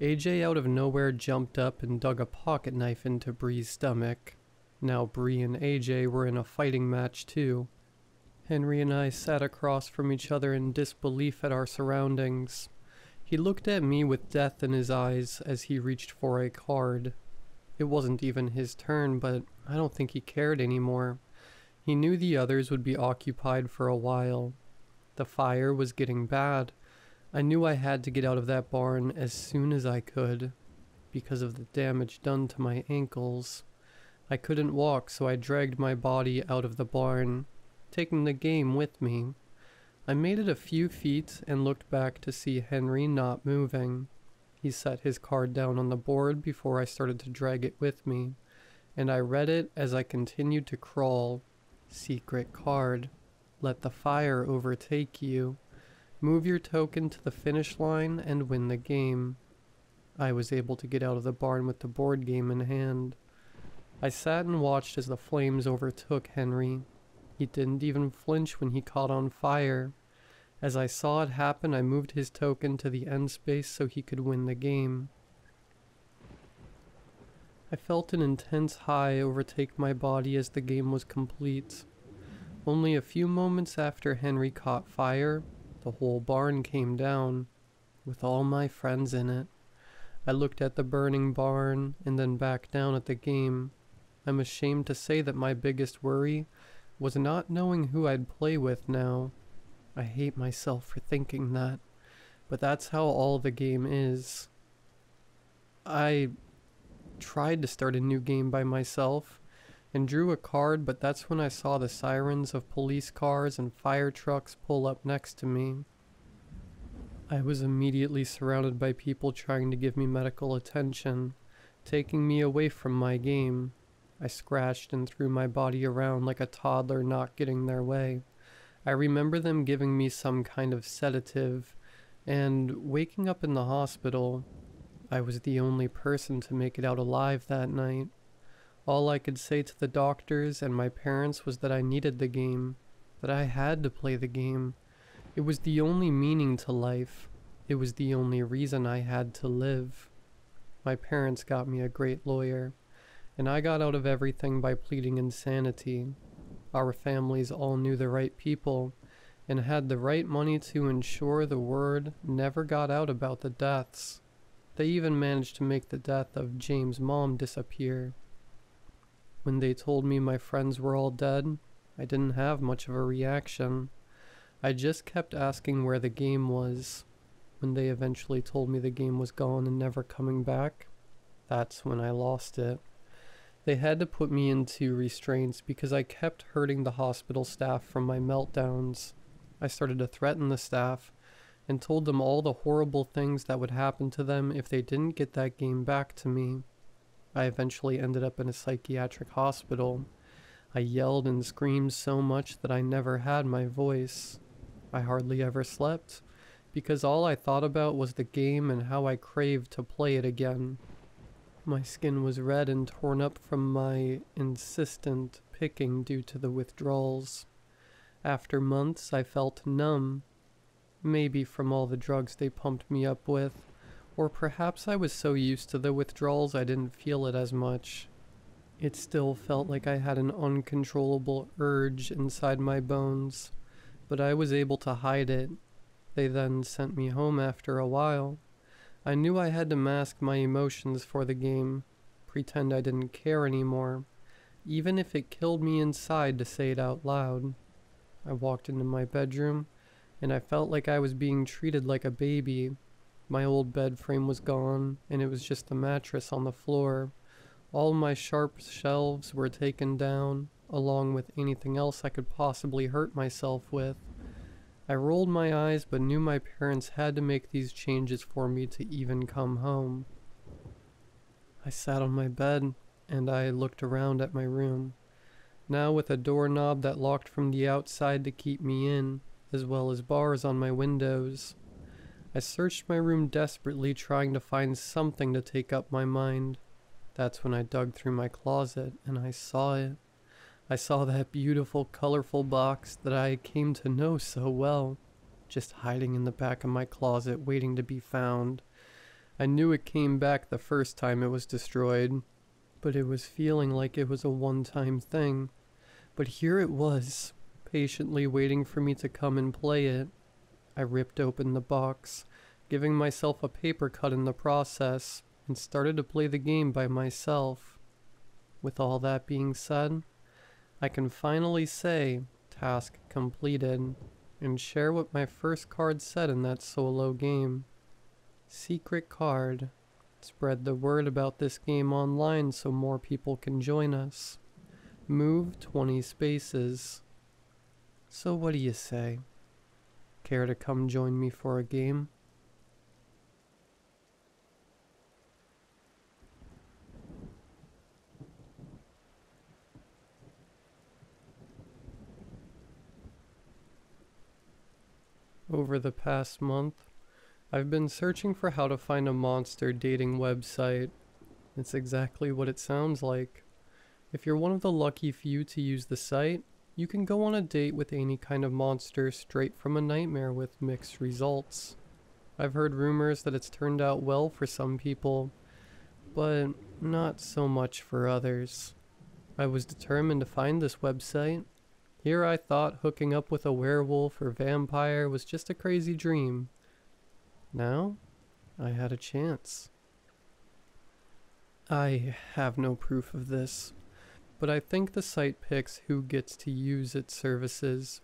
AJ out of nowhere jumped up and dug a pocket knife into Bree's stomach. Now Bree and AJ were in a fighting match too. Henry and I sat across from each other in disbelief at our surroundings. He looked at me with death in his eyes as he reached for a card. It wasn't even his turn, but I don't think he cared anymore. He knew the others would be occupied for a while. The fire was getting bad. I knew I had to get out of that barn as soon as I could, because of the damage done to my ankles. I couldn't walk, so I dragged my body out of the barn, taking the game with me. I made it a few feet and looked back to see Henry not moving. He set his card down on the board before I started to drag it with me, and I read it as I continued to crawl. Secret card. Let the fire overtake you. Move your token to the finish line and win the game. I was able to get out of the barn with the board game in hand. I sat and watched as the flames overtook Henry. He didn't even flinch when he caught on fire. As I saw it happen, I moved his token to the end space so he could win the game. I felt an intense high overtake my body as the game was complete. Only a few moments after Henry caught fire, the whole barn came down, with all my friends in it. I looked at the burning barn and then back down at the game. I'm ashamed to say that my biggest worry was not knowing who I'd play with now. I hate myself for thinking that, but that's how all the game is. I tried to start a new game by myself and drew a card, but that's when I saw the sirens of police cars and fire trucks pull up next to me. I was immediately surrounded by people trying to give me medical attention, taking me away from my game. I scratched and threw my body around like a toddler not getting their way. I remember them giving me some kind of sedative, and waking up in the hospital. I was the only person to make it out alive that night. All I could say to the doctors and my parents was that I needed the game, that I had to play the game. It was the only meaning to life. It was the only reason I had to live. My parents got me a great lawyer, and I got out of everything by pleading insanity. Our families all knew the right people and had the right money to ensure the word never got out about the deaths. They even managed to make the death of James' mom disappear. When they told me my friends were all dead, I didn't have much of a reaction. I just kept asking where the game was. When they eventually told me the game was gone and never coming back, that's when I lost it. They had to put me into restraints because I kept hurting the hospital staff from my meltdowns. I started to threaten the staff and told them all the horrible things that would happen to them if they didn't get that game back to me. I eventually ended up in a psychiatric hospital. I yelled and screamed so much that I never had my voice. I hardly ever slept, because all I thought about was the game and how I craved to play it again. My skin was red and torn up from my insistent picking due to the withdrawals. After months, I felt numb, maybe from all the drugs they pumped me up with, or perhaps I was so used to the withdrawals I didn't feel it as much. It still felt like I had an uncontrollable urge inside my bones, but I was able to hide it. They then sent me home after a while. I knew I had to mask my emotions for the game, pretend I didn't care anymore, even if it killed me inside to say it out loud. I walked into my bedroom, and I felt like I was being treated like a baby. My old bed frame was gone, and it was just a mattress on the floor. All my sharp shelves were taken down, along with anything else I could possibly hurt myself with. I rolled my eyes but knew my parents had to make these changes for me to even come home. I sat on my bed and I looked around at my room, now with a doorknob that locked from the outside to keep me in, as well as bars on my windows. I searched my room desperately, trying to find something to take up my mind. That's when I dug through my closet and I saw it. I saw that beautiful, colorful box that I came to know so well, just hiding in the back of my closet waiting to be found. I knew it came back the first time it was destroyed, but it was feeling like it was a one-time thing. But here it was, patiently waiting for me to come and play it. I ripped open the box, giving myself a paper cut in the process, and started to play the game by myself. With all that being said, I can finally say, task completed, and share what my first card said in that solo game. Secret card. Spread the word about this game online so more people can join us. Move 20 spaces. So what do you say? Care to come join me for a game? Over the past month, I've been searching for how to find a monster dating website. It's exactly what it sounds like. If you're one of the lucky few to use the site, you can go on a date with any kind of monster straight from a nightmare with mixed results. I've heard rumors that it's turned out well for some people, but not so much for others. I was determined to find this website. Here I thought hooking up with a werewolf or vampire was just a crazy dream. Now, I had a chance. I have no proof of this, but I think the site picks who gets to use its services.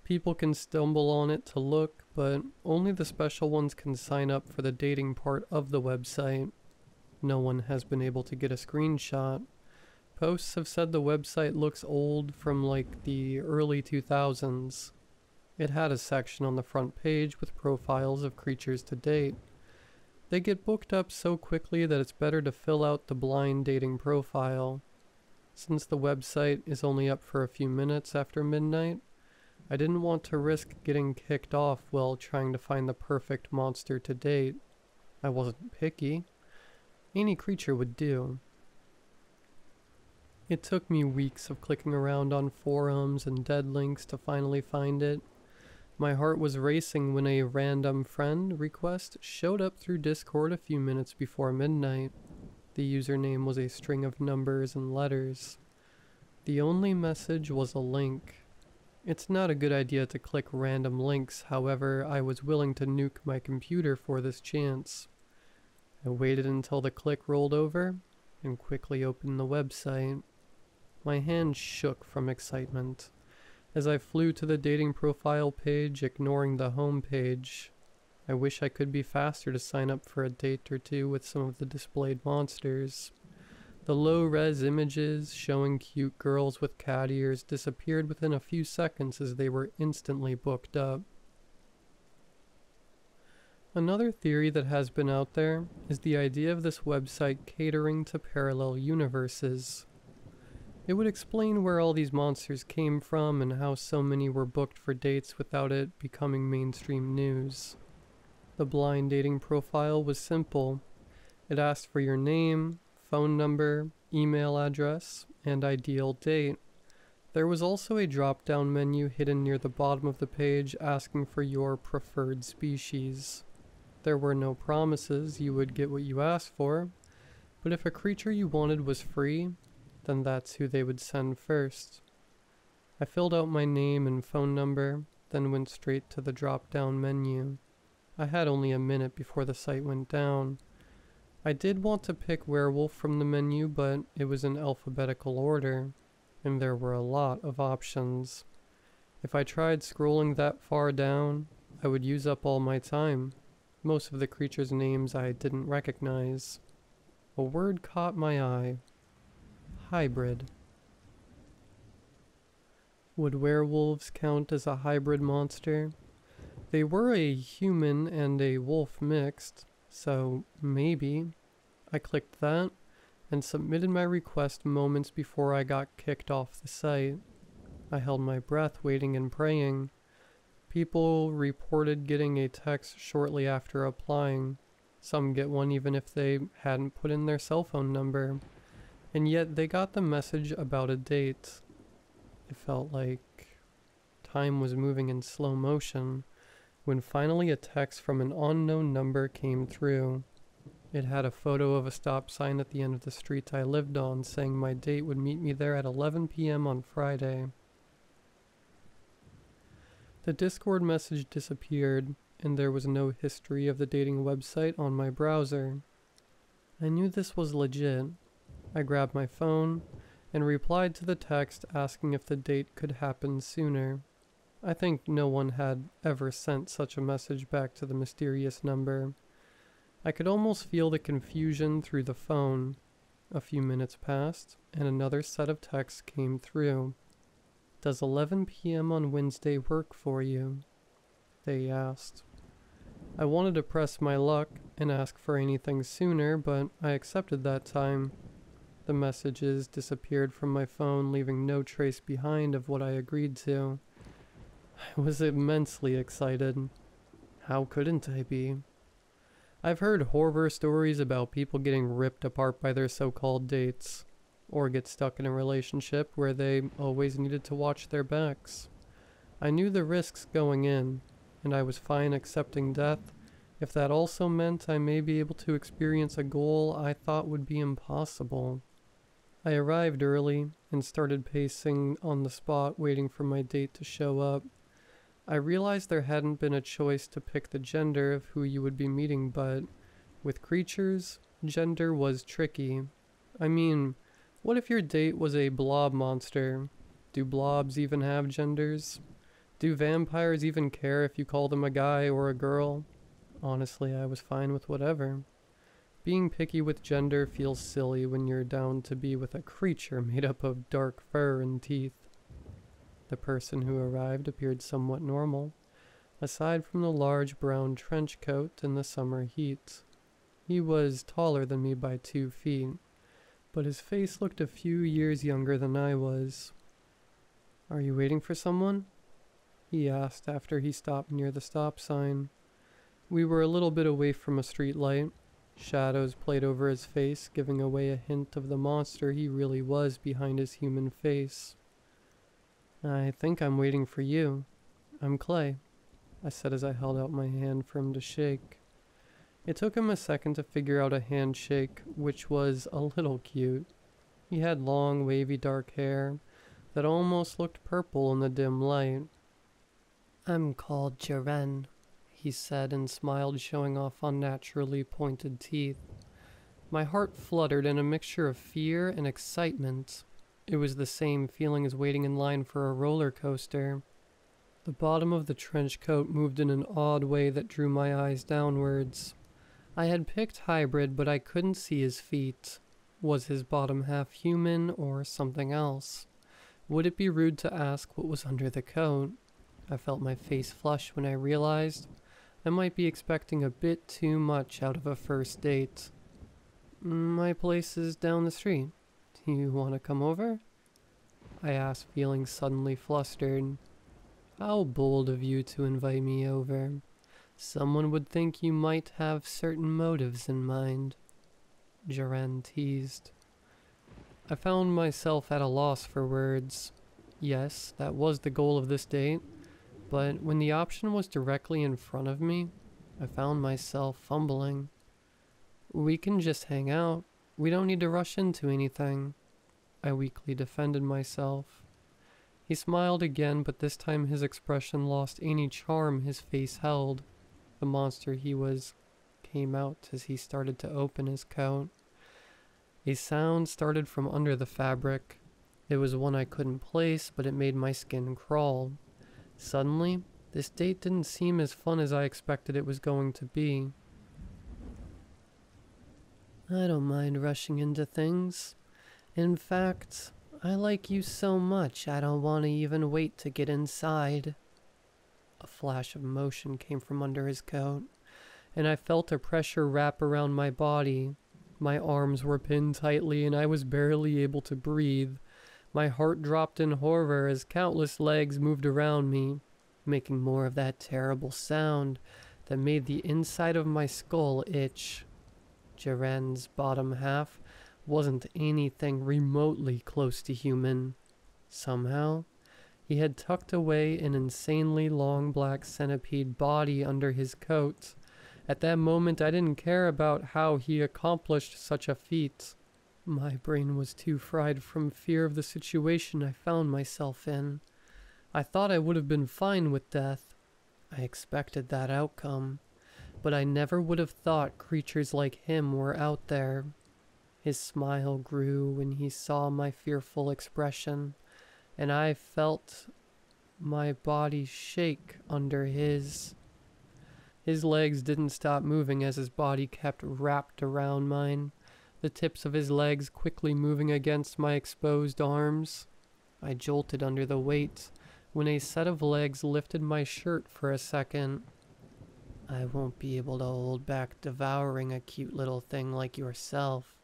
People can stumble on it to look, but only the special ones can sign up for the dating part of the website. No one has been able to get a screenshot. Posts have said the website looks old, from like the early 2000s. It had a section on the front page with profiles of creatures to date. They get booked up so quickly that it's better to fill out the blind dating profile. Since the website is only up for a few minutes after midnight, I didn't want to risk getting kicked off while trying to find the perfect monster to date. I wasn't picky. Any creature would do. It took me weeks of clicking around on forums and dead links to finally find it. My heart was racing when a random friend request showed up through Discord a few minutes before midnight. The username was a string of numbers and letters. The only message was a link. It's not a good idea to click random links, however, I was willing to nuke my computer for this chance. I waited until the click rolled over and quickly opened the website. My hand shook from excitement as I flew to the dating profile page, ignoring the home page. I wish I could be faster to sign up for a date or two with some of the displayed monsters. The low-res images showing cute girls with cat ears disappeared within a few seconds as they were instantly booked up. Another theory that has been out there is the idea of this website catering to parallel universes. It would explain where all these monsters came from and how so many were booked for dates without it becoming mainstream news. The blind dating profile was simple. It asked for your name, phone number, email address, and ideal date. There was also a drop-down menu hidden near the bottom of the page asking for your preferred species. There were no promises you would get what you asked for, but if a creature you wanted was free, then that's who they would send first. I filled out my name and phone number, then went straight to the drop-down menu. I had only a minute before the site went down. I did want to pick werewolf from the menu, but it was in alphabetical order, and there were a lot of options. If I tried scrolling that far down, I would use up all my time. Most of the creatures' names I didn't recognize. A word caught my eye. Hybrid. Would werewolves count as a hybrid monster? They were a human and a wolf mixed, so maybe. I clicked that and submitted my request moments before I got kicked off the site. I held my breath waiting and praying. People reported getting a text shortly after applying. Some get one even if they hadn't put in their cell phone number. And yet they got the message about a date. It felt like time was moving in slow motion when finally a text from an unknown number came through. It had a photo of a stop sign at the end of the street I lived on saying my date would meet me there at 11 p.m. on Friday. The Discord message disappeared, and there was no history of the dating website on my browser. I knew this was legit. I grabbed my phone and replied to the text asking if the date could happen sooner. I think no one had ever sent such a message back to the mysterious number. I could almost feel the confusion through the phone. A few minutes passed, and another set of texts came through. Does 11 p.m. on Wednesday work for you? They asked. I wanted to press my luck and ask for anything sooner, but I accepted that time. The messages disappeared from my phone, leaving no trace behind of what I agreed to. I was immensely excited. How couldn't I be? I've heard horror stories about people getting ripped apart by their so-called dates, or get stuck in a relationship where they always needed to watch their backs. I knew the risks going in, and I was fine accepting death if that also meant I may be able to experience a goal I thought would be impossible. I arrived early and started pacing on the spot waiting for my date to show up. I realized there hadn't been a choice to pick the gender of who you would be meeting, but with creatures, gender was tricky. I mean, what if your date was a blob monster? Do blobs even have genders? Do vampires even care if you call them a guy or a girl? Honestly, I was fine with whatever. Being picky with gender feels silly when you're down to be with a creature made up of dark fur and teeth. The person who arrived appeared somewhat normal, aside from the large brown trench coat in the summer heat. He was taller than me by 2 feet, but his face looked a few years younger than I was. "Are you waiting for someone?" he asked after he stopped near the stop sign. We were a little bit away from a street light. Shadows played over his face, giving away a hint of the monster he really was behind his human face. "I think I'm waiting for you. I'm Clay," I said as I held out my hand for him to shake. It took him a second to figure out a handshake, which was a little cute. He had long, wavy dark hair that almost looked purple in the dim light. "I'm called Jaren," he said and smiled, showing off unnaturally pointed teeth. My heart fluttered in a mixture of fear and excitement. It was the same feeling as waiting in line for a roller coaster. The bottom of the trench coat moved in an odd way that drew my eyes downwards. I had picked hybrid, but I couldn't see his feet. Was his bottom half human or something else? Would it be rude to ask what was under the coat? I felt my face flush when I realized I might be expecting a bit too much out of a first date. My place is down the street. Do you want to come over? I asked, feeling suddenly flustered. How bold of you to invite me over. Someone would think you might have certain motives in mind. Jaren teased. I found myself at a loss for words. Yes, that was the goal of this date, but when the option was directly in front of me, I found myself fumbling. We can just hang out. We don't need to rush into anything. I weakly defended myself. He smiled again, but this time his expression lost any charm his face held. The monster he was came out as he started to open his coat. A sound started from under the fabric. It was one I couldn't place, but it made my skin crawl. Suddenly, this date didn't seem as fun as I expected it was going to be. I don't mind rushing into things. In fact, I like you so much I don't want to even wait to get inside. A flash of motion came from under his coat, and I felt a pressure wrap around my body. My arms were pinned tightly and I was barely able to breathe. My heart dropped in horror as countless legs moved around me, making more of that terrible sound that made the inside of my skull itch. Jaren's bottom half wasn't anything remotely close to human. Somehow, he had tucked away an insanely long black centipede body under his coat. At that moment, I didn't care about how he accomplished such a feat. My brain was too fried from fear of the situation I found myself in. I thought I would have been fine with death. I expected that outcome, but I never would have thought creatures like him were out there. His smile grew when he saw my fearful expression, and I felt my body shake under his. His legs didn't stop moving as his body kept wrapped around mine, the tips of his legs quickly moving against my exposed arms. I jolted under the weight when a set of legs lifted my shirt for a second. I won't be able to hold back devouring a cute little thing like yourself.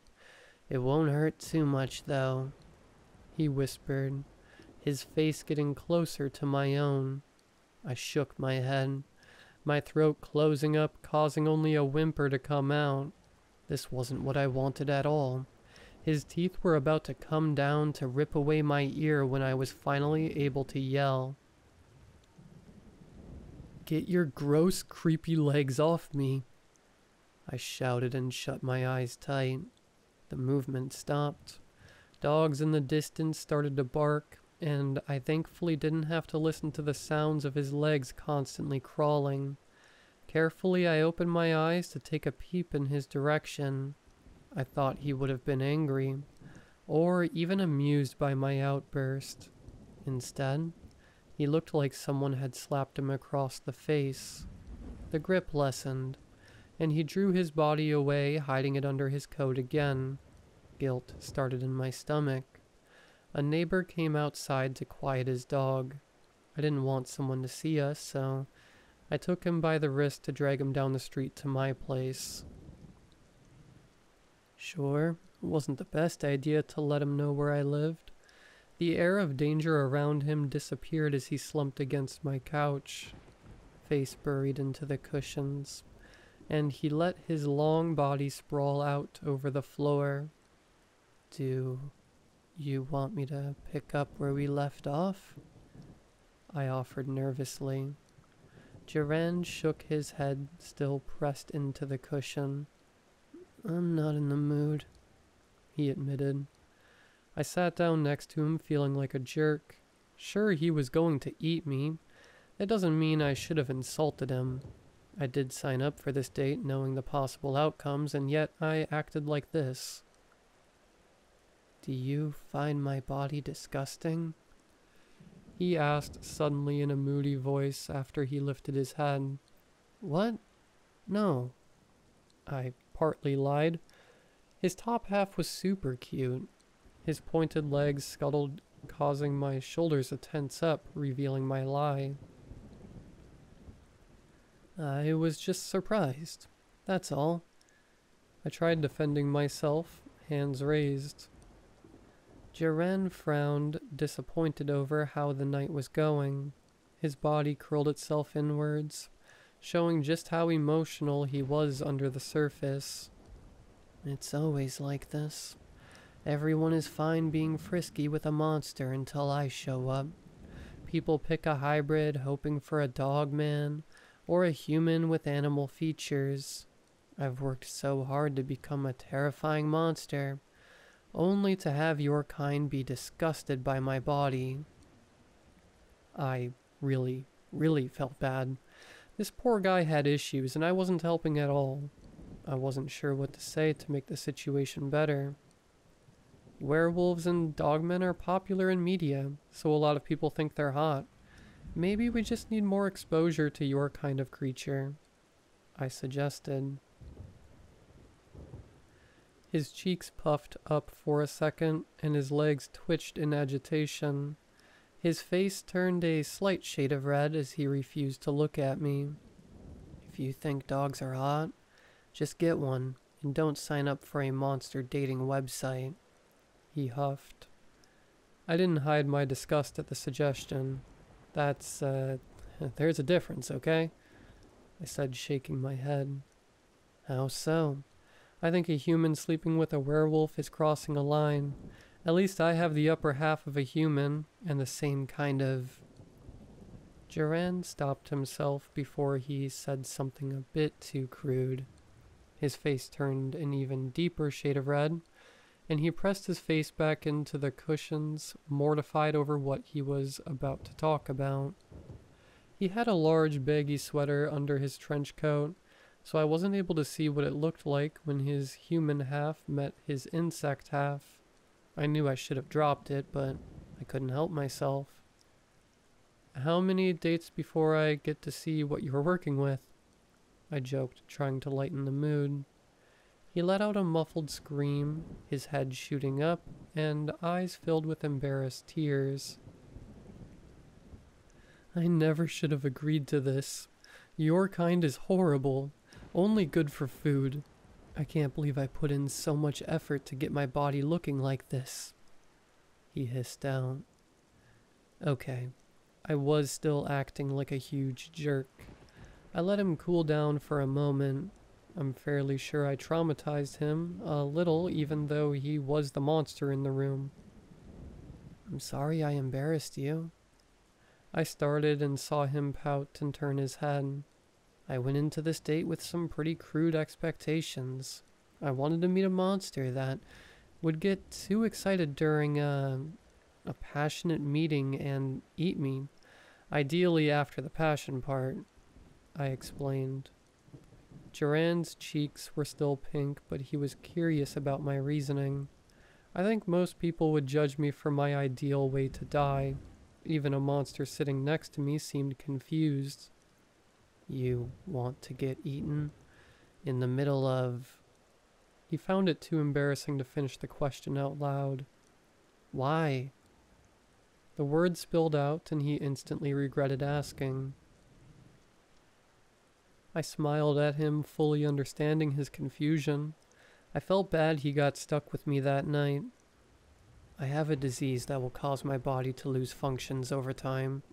It won't hurt too much, though, he whispered, his face getting closer to my own. I shook my head, my throat closing up, causing only a whimper to come out. This wasn't what I wanted at all. His teeth were about to come down to rip away my ear when I was finally able to yell. Get your gross, creepy legs off me, I shouted and shut my eyes tight. The movement stopped. Dogs in the distance started to bark, and I thankfully didn't have to listen to the sounds of his legs constantly crawling. Carefully, I opened my eyes to take a peep in his direction. I thought he would have been angry, or even amused by my outburst. Instead, he looked like someone had slapped him across the face. The grip lessened, and he drew his body away, hiding it under his coat again. Guilt started in my stomach. A neighbor came outside to quiet his dog. I didn't want someone to see us, so I took him by the wrist to drag him down the street to my place. Sure, it wasn't the best idea to let him know where I lived. The air of danger around him disappeared as he slumped against my couch, face buried into the cushions, and he let his long body sprawl out over the floor. Do you want me to pick up where we left off? I offered nervously. Jaren shook his head, still pressed into the cushion. I'm not in the mood, he admitted. I sat down next to him, feeling like a jerk. Sure, he was going to eat me. That doesn't mean I should have insulted him. I did sign up for this date knowing the possible outcomes, and yet I acted like this. Do you find my body disgusting? He asked suddenly in a moody voice after he lifted his head. What? No. I partly lied. His top half was super cute. His pointed legs scuttled, causing my shoulders to tense up, revealing my lie. I was just surprised. That's all. I tried defending myself, hands raised. Jaren frowned, disappointed over how the night was going. His body curled itself inwards, showing just how emotional he was under the surface. It's always like this. Everyone is fine being frisky with a monster until I show up. People pick a hybrid hoping for a dog man, or a human with animal features. I've worked so hard to become a terrifying monster, only to have your kind be disgusted by my body. I really felt bad. This poor guy had issues, and I wasn't helping at all. I wasn't sure what to say to make the situation better. Werewolves and dogmen are popular in media, so a lot of people think they're hot. Maybe we just need more exposure to your kind of creature, I suggested. His cheeks puffed up for a second, and his legs twitched in agitation. His face turned a slight shade of red as he refused to look at me. If you think dogs are hot, just get one, and don't sign up for a monster dating website, he huffed. I didn't hide my disgust at the suggestion. There's a difference, okay? I said, shaking my head. How so? I think a human sleeping with a werewolf is crossing a line. At least I have the upper half of a human, and the same kind of... Jaren stopped himself before he said something a bit too crude. His face turned an even deeper shade of red, and he pressed his face back into the cushions, mortified over what he was about to talk about. He had a large baggy sweater under his trench coat, so I wasn't able to see what it looked like when his human half met his insect half. I knew I should have dropped it, but I couldn't help myself. How many dates before I get to see what you're working with? I joked, trying to lighten the mood. He let out a muffled scream, his head shooting up, and eyes filled with embarrassed tears. I never should have agreed to this. Your kind is horrible, only good for food. I can't believe I put in so much effort to get my body looking like this. He hissed out. Okay, I was still acting like a huge jerk. I let him cool down for a moment. I'm fairly sure I traumatized him a little, even though he was the monster in the room. I'm sorry I embarrassed you. I started and saw him pout and turn his head. I went into this date with some pretty crude expectations. I wanted to meet a monster that would get too excited during a passionate meeting and eat me, ideally after the passion part, I explained. Jaren's cheeks were still pink, but he was curious about my reasoning. I think most people would judge me for my ideal way to die. Even a monster sitting next to me seemed confused. You want to get eaten? In the middle of... He found it too embarrassing to finish the question out loud. Why? The word spilled out and he instantly regretted asking. I smiled at him, fully understanding his confusion. I felt bad he got stuck with me that night. I have a disease that will cause my body to lose functions over time.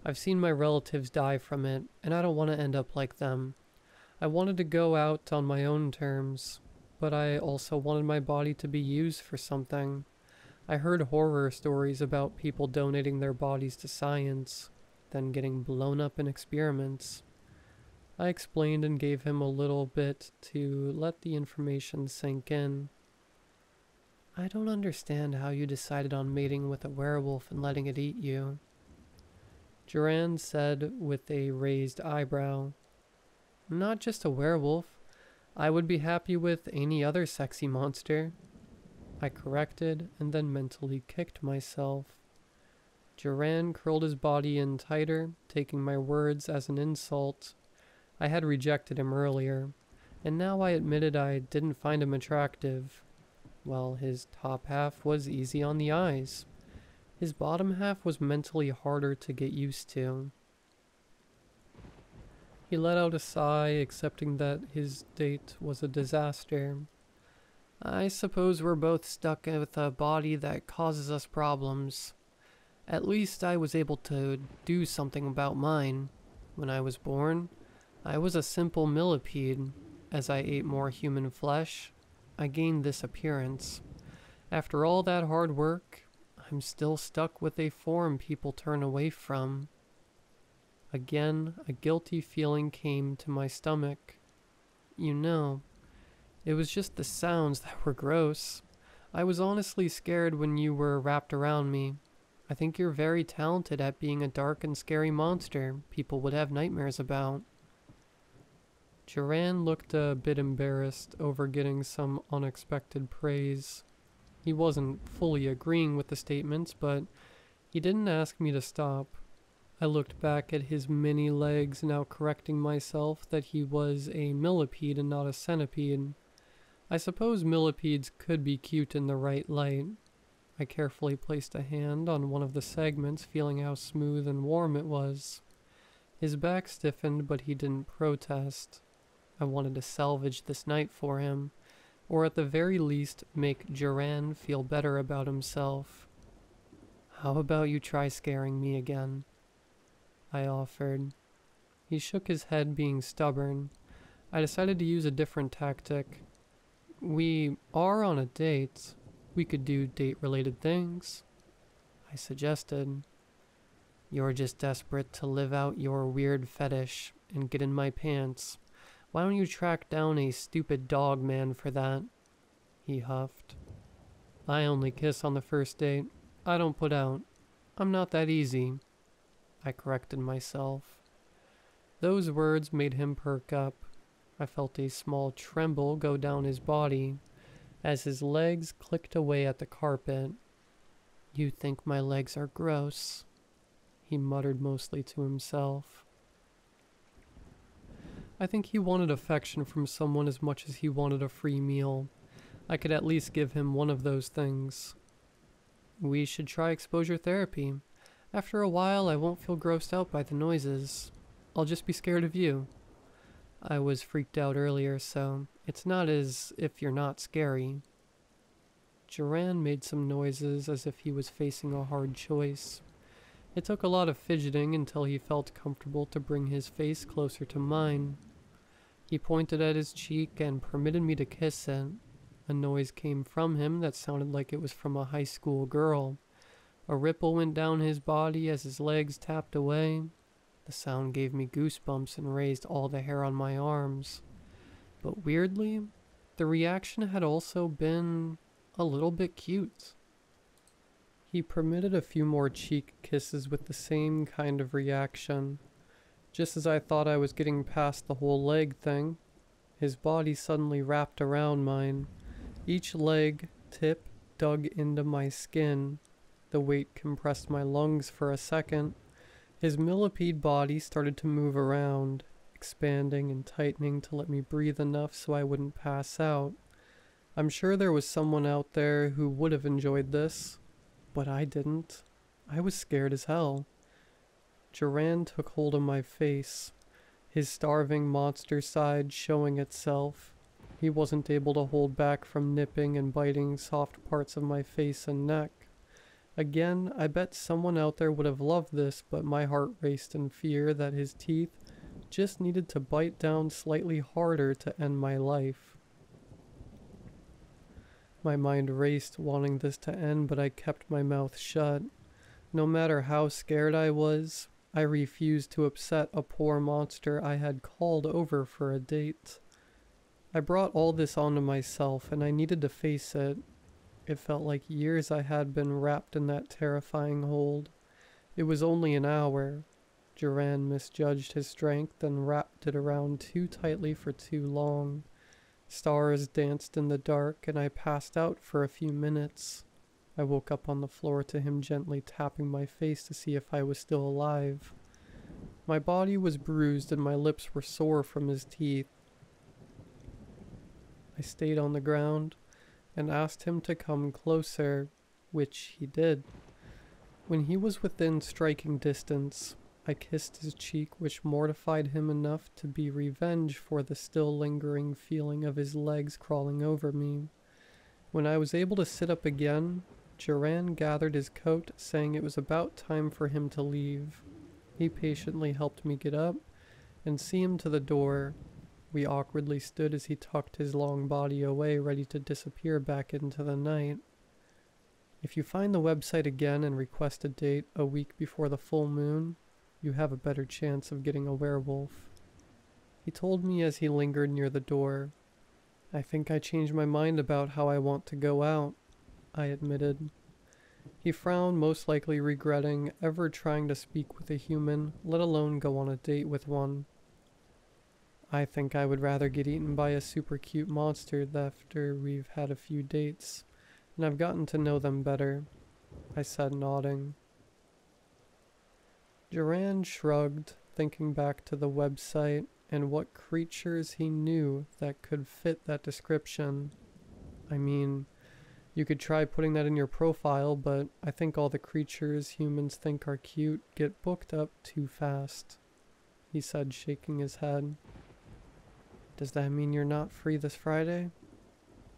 I've seen my relatives die from it, and I don't want to end up like them. I wanted to go out on my own terms, but I also wanted my body to be used for something. I heard horror stories about people donating their bodies to science, then getting blown up in experiments. I explained and gave him a little bit to let the information sink in. I don't understand how you decided on mating with a werewolf and letting it eat you, Jaren said with a raised eyebrow. Not just a werewolf. I would be happy with any other sexy monster. I corrected and then mentally kicked myself. Jaren curled his body in tighter, taking my words as an insult. I had rejected him earlier, and now I admitted I didn't find him attractive. Well, his top half was easy on the eyes. His bottom half was mentally harder to get used to. He let out a sigh, accepting that his date was a disaster. I suppose we're both stuck with a body that causes us problems. At least I was able to do something about mine. When I was born, I was a simple millipede. As I ate more human flesh, I gained this appearance. After all that hard work, I'm still stuck with a form people turn away from. Again, a guilty feeling came to my stomach. You know, it was just the sounds that were gross. I was honestly scared when you were wrapped around me. I think you're very talented at being a dark and scary monster people would have nightmares about. Duran looked a bit embarrassed over getting some unexpected praise. He wasn't fully agreeing with the statements, but he didn't ask me to stop. I looked back at his many legs, now correcting myself that he was a millipede and not a centipede. I suppose millipedes could be cute in the right light. I carefully placed a hand on one of the segments, feeling how smooth and warm it was. His back stiffened, but he didn't protest. I wanted to salvage this night for him, or at the very least make Duran feel better about himself. How about you try scaring me again? I offered. He shook his head, being stubborn. I decided to use a different tactic. We are on a date. We could do date-related things, I suggested. You're just desperate to live out your weird fetish and get in my pants. Why don't you track down a stupid dog man for that? He huffed. I only kiss on the first date. I don't put out. I'm not that easy, I corrected myself. Those words made him perk up. I felt a small tremble go down his body as his legs clicked away at the carpet. You think my legs are gross, he muttered mostly to himself. I think he wanted affection from someone as much as he wanted a free meal. I could at least give him one of those things. We should try exposure therapy. After a while, I won't feel grossed out by the noises. I'll just be scared of you. I was freaked out earlier, so it's not as if you're not scary. Duran made some noises as if he was facing a hard choice. It took a lot of fidgeting until he felt comfortable to bring his face closer to mine. He pointed at his cheek and permitted me to kiss it. A noise came from him that sounded like it was from a high school girl. A ripple went down his body as his legs tapped away. The sound gave me goosebumps and raised all the hair on my arms. But weirdly, the reaction had also been a little bit cute. He permitted a few more cheek kisses with the same kind of reaction. Just as I thought I was getting past the whole leg thing, his body suddenly wrapped around mine. Each leg tip dug into my skin. The weight compressed my lungs for a second. His millipede body started to move around, expanding and tightening to let me breathe enough so I wouldn't pass out. I'm sure there was someone out there who would have enjoyed this, but I didn't. I was scared as hell. Duran took hold of my face, his starving monster side showing itself. He wasn't able to hold back from nipping and biting soft parts of my face and neck. Again, I bet someone out there would have loved this, but my heart raced in fear that his teeth just needed to bite down slightly harder to end my life. My mind raced, wanting this to end, but I kept my mouth shut. No matter how scared I was, I refused to upset a poor monster I had called over for a date. I brought all this onto myself, and I needed to face it. It felt like years I had been wrapped in that terrifying hold. It was only an hour. Duran misjudged his strength and wrapped it around too tightly for too long. Stars danced in the dark, and I passed out for a few minutes. I woke up on the floor to him gently tapping my face to see if I was still alive. My body was bruised and my lips were sore from his teeth. I stayed on the ground, and asked him to come closer, which he did. When he was within striking distance, I kissed his cheek, which mortified him enough to be revenge for the still lingering feeling of his legs crawling over me. When I was able to sit up again, Duran gathered his coat, saying it was about time for him to leave. He patiently helped me get up and see him to the door. We awkwardly stood as he tucked his long body away, ready to disappear back into the night. If you find the website again and request a date a week before the full moon, you have a better chance of getting a werewolf, he told me as he lingered near the door. I think I changed my mind about how I want to go out, I admitted. He frowned, most likely regretting ever trying to speak with a human, let alone go on a date with one. I think I would rather get eaten by a super cute monster after we've had a few dates, and I've gotten to know them better, I said, nodding. Duran shrugged, thinking back to the website and what creatures he knew that could fit that description. I mean, you could try putting that in your profile, but I think all the creatures humans think are cute get booked up too fast, he said, shaking his head. Does that mean you're not free this Friday?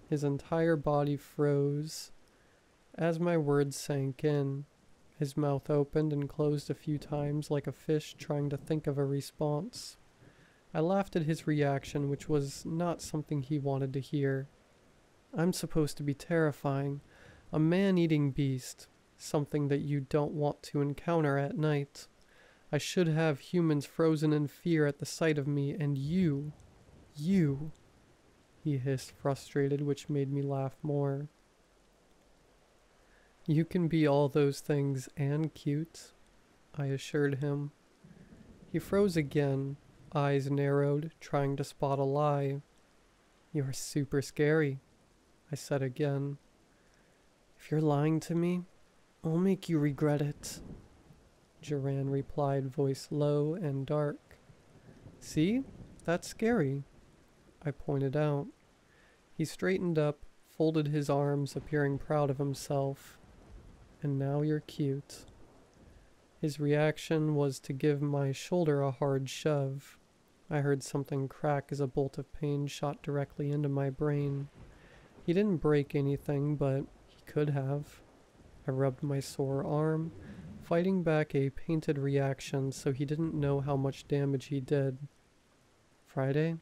His entire body froze. As my words sank in, his mouth opened and closed a few times like a fish trying to think of a response. I laughed at his reaction, which was not something he wanted to hear. I'm supposed to be terrifying, a man-eating beast, something that you don't want to encounter at night. I should have humans frozen in fear at the sight of me, and you, he hissed, frustrated, which made me laugh more. You can be all those things and cute, I assured him. He froze again, eyes narrowed, trying to spot a lie. You're super scary, I said again. If you're lying to me, I'll make you regret it, Duran replied, voice low and dark. See? That's scary, I pointed out. He straightened up, folded his arms, appearing proud of himself. And now you're cute. His reaction was to give my shoulder a hard shove. I heard something crack as a bolt of pain shot directly into my brain. He didn't break anything, but he could have. I rubbed my sore arm, fighting back a painted reaction so he didn't know how much damage he did. Friday?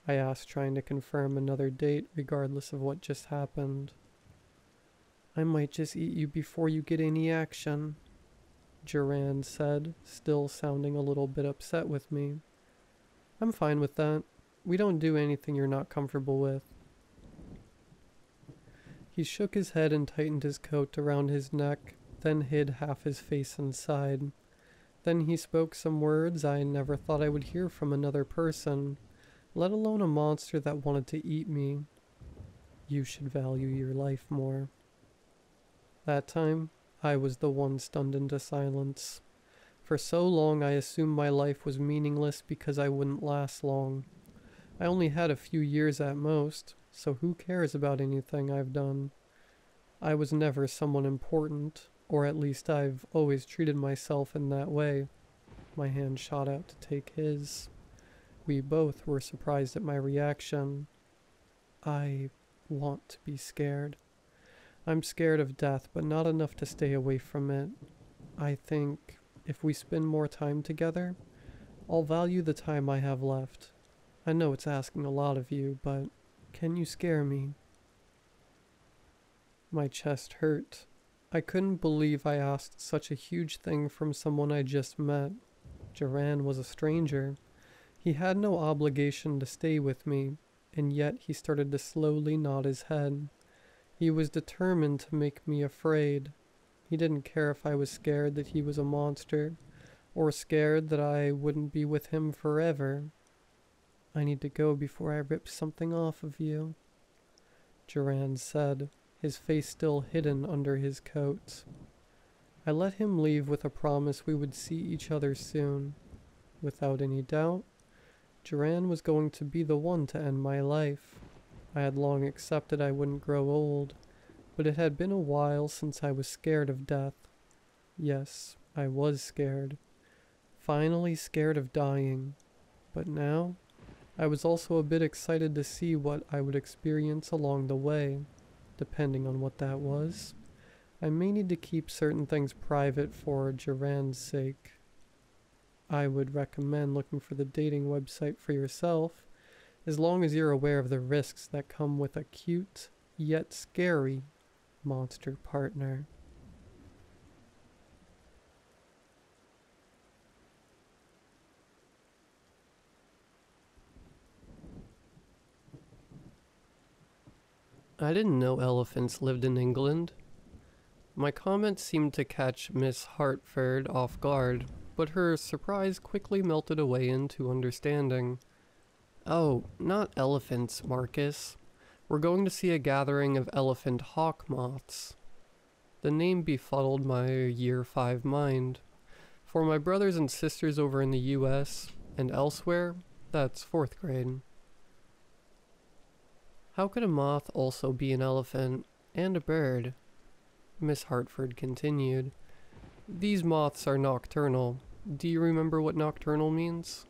I asked, trying to confirm another date regardless of what just happened. I might just eat you before you get any action, Duran said, still sounding a little bit upset with me. I'm fine with that. We don't do anything you're not comfortable with. He shook his head and tightened his coat around his neck, then hid half his face inside. Then he spoke some words I never thought I would hear from another person, let alone a monster that wanted to eat me. You should value your life more. That time, I was the one stunned into silence. For so long I assumed my life was meaningless because I wouldn't last long. I only had a few years at most, so who cares about anything I've done? I was never someone important, or at least I've always treated myself in that way. My hand shot out to take his. We both were surprised at my reaction. I want to be scared. I'm scared of death, but not enough to stay away from it. I think if we spend more time together, I'll value the time I have left. I know it's asking a lot of you, but can you scare me? My chest hurt. I couldn't believe I asked such a huge thing from someone I just met. Duran was a stranger. He had no obligation to stay with me, and yet he started to slowly nod his head. He was determined to make me afraid. He didn't care if I was scared that he was a monster, or scared that I wouldn't be with him forever. I need to go before I rip something off of you, Duran said, his face still hidden under his coat. I let him leave with a promise we would see each other soon. Without any doubt, Duran was going to be the one to end my life. I had long accepted I wouldn't grow old, but it had been a while since I was scared of death. Yes, I was scared. Finally scared of dying. But now, I was also a bit excited to see what I would experience along the way, depending on what that was. I may need to keep certain things private for Duran's sake. I would recommend looking for the dating website for yourself, as long as you're aware of the risks that come with a cute, yet scary, monster partner. I didn't know elephants lived in England. My comment seemed to catch Miss Hartford off guard, but her surprise quickly melted away into understanding. Oh, not elephants, Marcus. We're going to see a gathering of elephant hawk moths. The name befuddled my Year 5 mind. For my brothers and sisters over in the US and elsewhere, that's 4th grade. How could a moth also be an elephant and a bird? Miss Hartford continued. These moths are nocturnal. Do you remember what nocturnal means?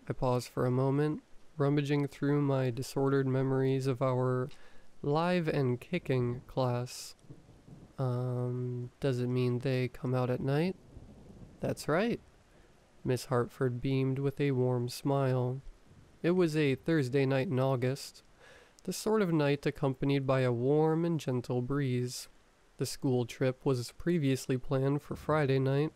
I paused for a moment, rummaging through my disordered memories of our live and kicking class. Does it mean they come out at night? That's right. Miss Hartford beamed with a warm smile. It was a Thursday night in August, the sort of night accompanied by a warm and gentle breeze. The school trip was previously planned for Friday night,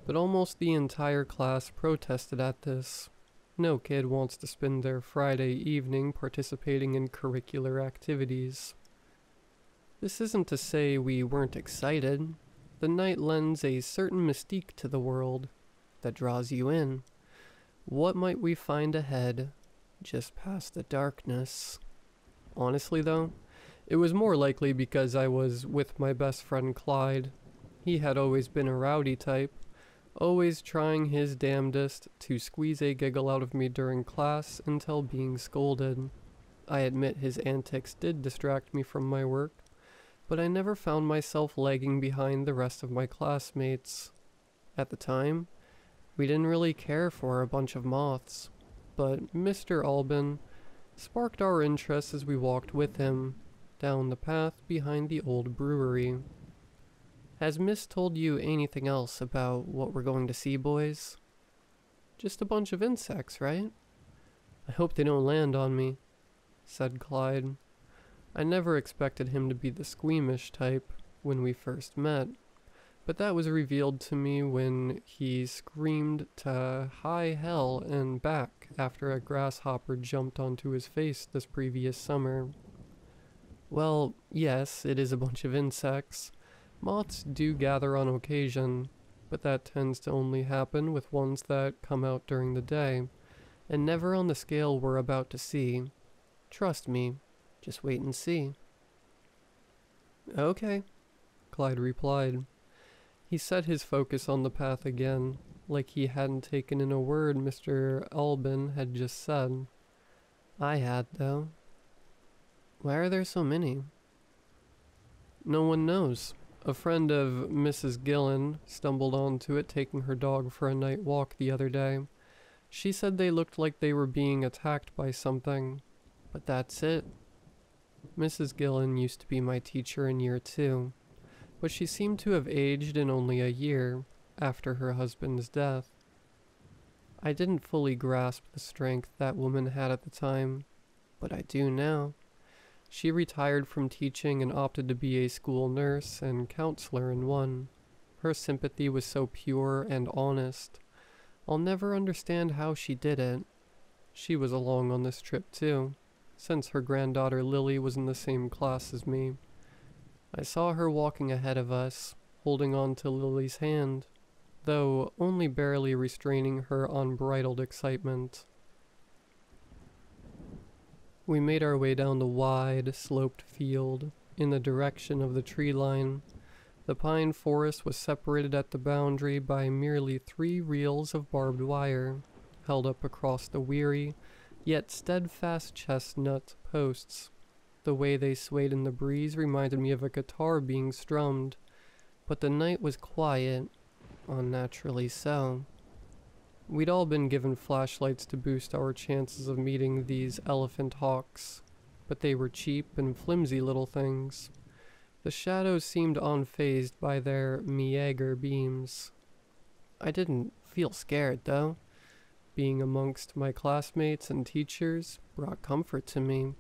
but almost the entire class protested at this. No kid wants to spend their Friday evening participating in curricular activities. This isn't to say we weren't excited. The night lends a certain mystique to the world that draws you in. What might we find ahead, just past the darkness? Honestly though, it was more likely because I was with my best friend Clyde. He had always been a rowdy type, always trying his damnedest to squeeze a giggle out of me during class until being scolded. I admit his antics did distract me from my work, but I never found myself lagging behind the rest of my classmates. At the time, we didn't really care for a bunch of moths, but Mr. Albin sparked our interest as we walked with him down the path behind the old brewery. Has Miss told you anything else about what we're going to see, boys? Just a bunch of insects, right? I hope they don't land on me, said Clyde. I never expected him to be the squeamish type when we first met, but that was revealed to me when he screamed to high hell and back after a grasshopper jumped onto his face this previous summer. Well, yes, it is a bunch of insects. Moths do gather on occasion, but that tends to only happen with ones that come out during the day, and never on the scale we're about to see. Trust me, just wait and see. Okay, Clyde replied. He set his focus on the path again, like he hadn't taken in a word Mr. Albin had just said. I had, though. Why are there so many? No one knows. A friend of Mrs. Gillen stumbled onto it taking her dog for a night walk the other day. She said they looked like they were being attacked by something, but that's it. Mrs. Gillen used to be my teacher in year 2, but she seemed to have aged in only a year after her husband's death. I didn't fully grasp the strength that woman had at the time, but I do now. She retired from teaching and opted to be a school nurse and counselor in one. Her sympathy was so pure and honest. I'll never understand how she did it. She was along on this trip too, since her granddaughter Lily was in the same class as me. I saw her walking ahead of us, holding on to Lily's hand, though only barely restraining her unbridled excitement. We made our way down the wide, sloped field, in the direction of the tree line. The pine forest was separated at the boundary by merely 3 reels of barbed wire, held up across the weary, yet steadfast chestnut posts. The way they swayed in the breeze reminded me of a guitar being strummed, but the night was quiet, unnaturally so. We'd all been given flashlights to boost our chances of meeting these elephant hawks, but they were cheap and flimsy little things. The shadows seemed unfazed by their Mieger beams. I didn't feel scared, though. Being amongst my classmates and teachers brought comfort to me,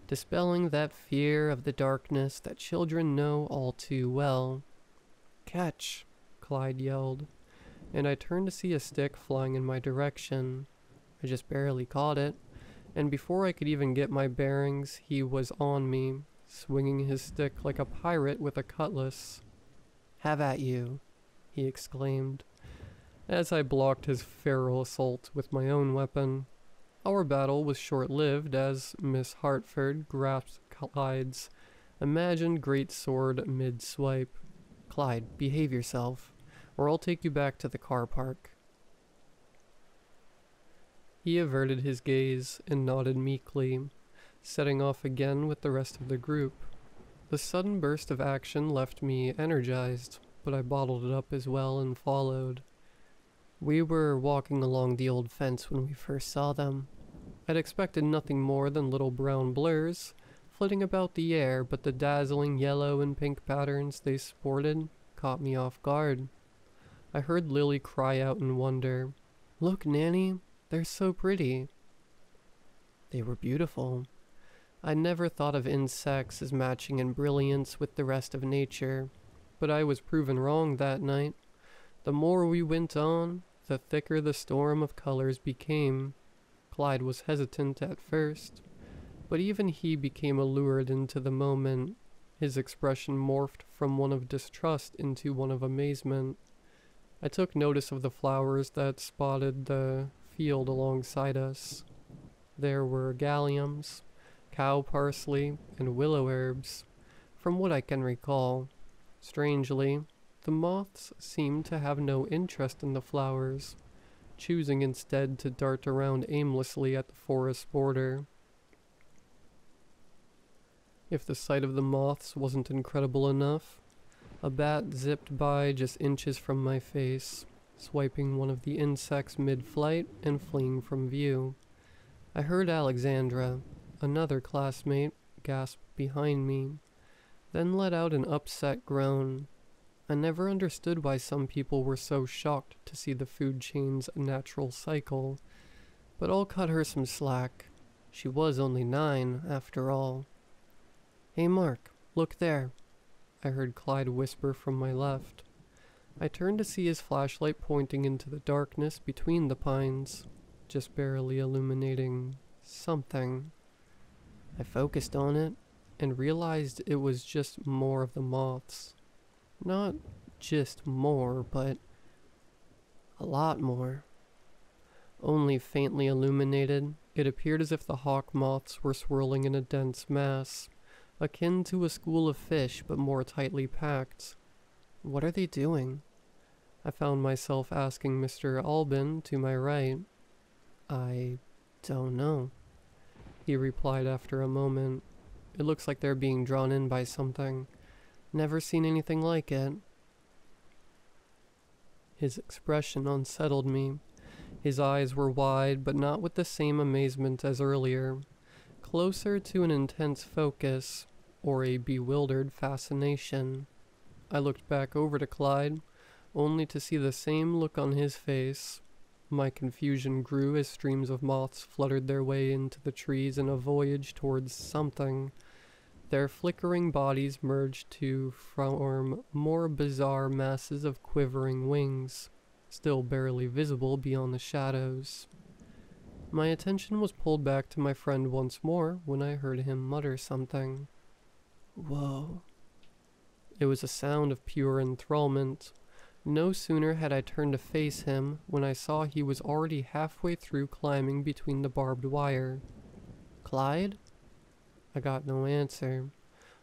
dispelling that fear of the darkness that children know all too well. "Catch!" Clyde yelled, and I turned to see a stick flying in my direction. I just barely caught it, and before I could even get my bearings, he was on me, swinging his stick like a pirate with a cutlass. "Have at you," he exclaimed, as I blocked his feral assault with my own weapon. Our battle was short-lived as Miss Hartford grasped Clyde's imagined great sword mid-swipe. "Clyde, behave yourself, or I'll take you back to the car park." He averted his gaze and nodded meekly, setting off again with the rest of the group. The sudden burst of action left me energized, but I bottled it up as well and followed. We were walking along the old fence when we first saw them. I'd expected nothing more than little brown blurs flitting about the air, but the dazzling yellow and pink patterns they sported caught me off guard. I heard Lily cry out in wonder, "Look, Nanny, they're so pretty." They were beautiful. I never thought of insects as matching in brilliance with the rest of nature, but I was proven wrong that night. The more we went on, the thicker the storm of colors became. Clyde was hesitant at first, but even he became allured into the moment. His expression morphed from one of distrust into one of amazement. I took notice of the flowers that spotted the field alongside us. There were galliums, cow parsley, and willow herbs, from what I can recall. Strangely, the moths seemed to have no interest in the flowers, choosing instead to dart around aimlessly at the forest border. If the sight of the moths wasn't incredible enough, a bat zipped by just inches from my face, swiping one of the insects mid-flight and fleeing from view. I heard Alexandra, another classmate, gasp behind me, then let out an upset groan. I never understood why some people were so shocked to see the food chain's natural cycle, but I'll cut her some slack. She was only 9, after all. "Hey Mark, look there," I heard Clyde whisper from my left. I turned to see his flashlight pointing into the darkness between the pines, just barely illuminating something. I focused on it and realized it was just more of the moths. Not just more, but a lot more. Only faintly illuminated, it appeared as if the hawk moths were swirling in a dense mass, akin to a school of fish but more tightly packed. What are they doing? I found myself asking Mr. Albin to my right. "I don't know," he replied after a moment. "It looks like they're being drawn in by something. Never seen anything like it." His expression unsettled me. His eyes were wide, but not with the same amazement as earlier. Closer to an intense focus, or a bewildered fascination. I looked back over to Clyde, only to see the same look on his face. My confusion grew as streams of moths fluttered their way into the trees in a voyage towards something. Their flickering bodies merged to form more bizarre masses of quivering wings, still barely visible beyond the shadows. My attention was pulled back to my friend once more when I heard him mutter something. "Whoa." It was a sound of pure enthrallment. No sooner had I turned to face him when I saw he was already halfway through climbing between the barbed wire. "Clyde?" I got no answer,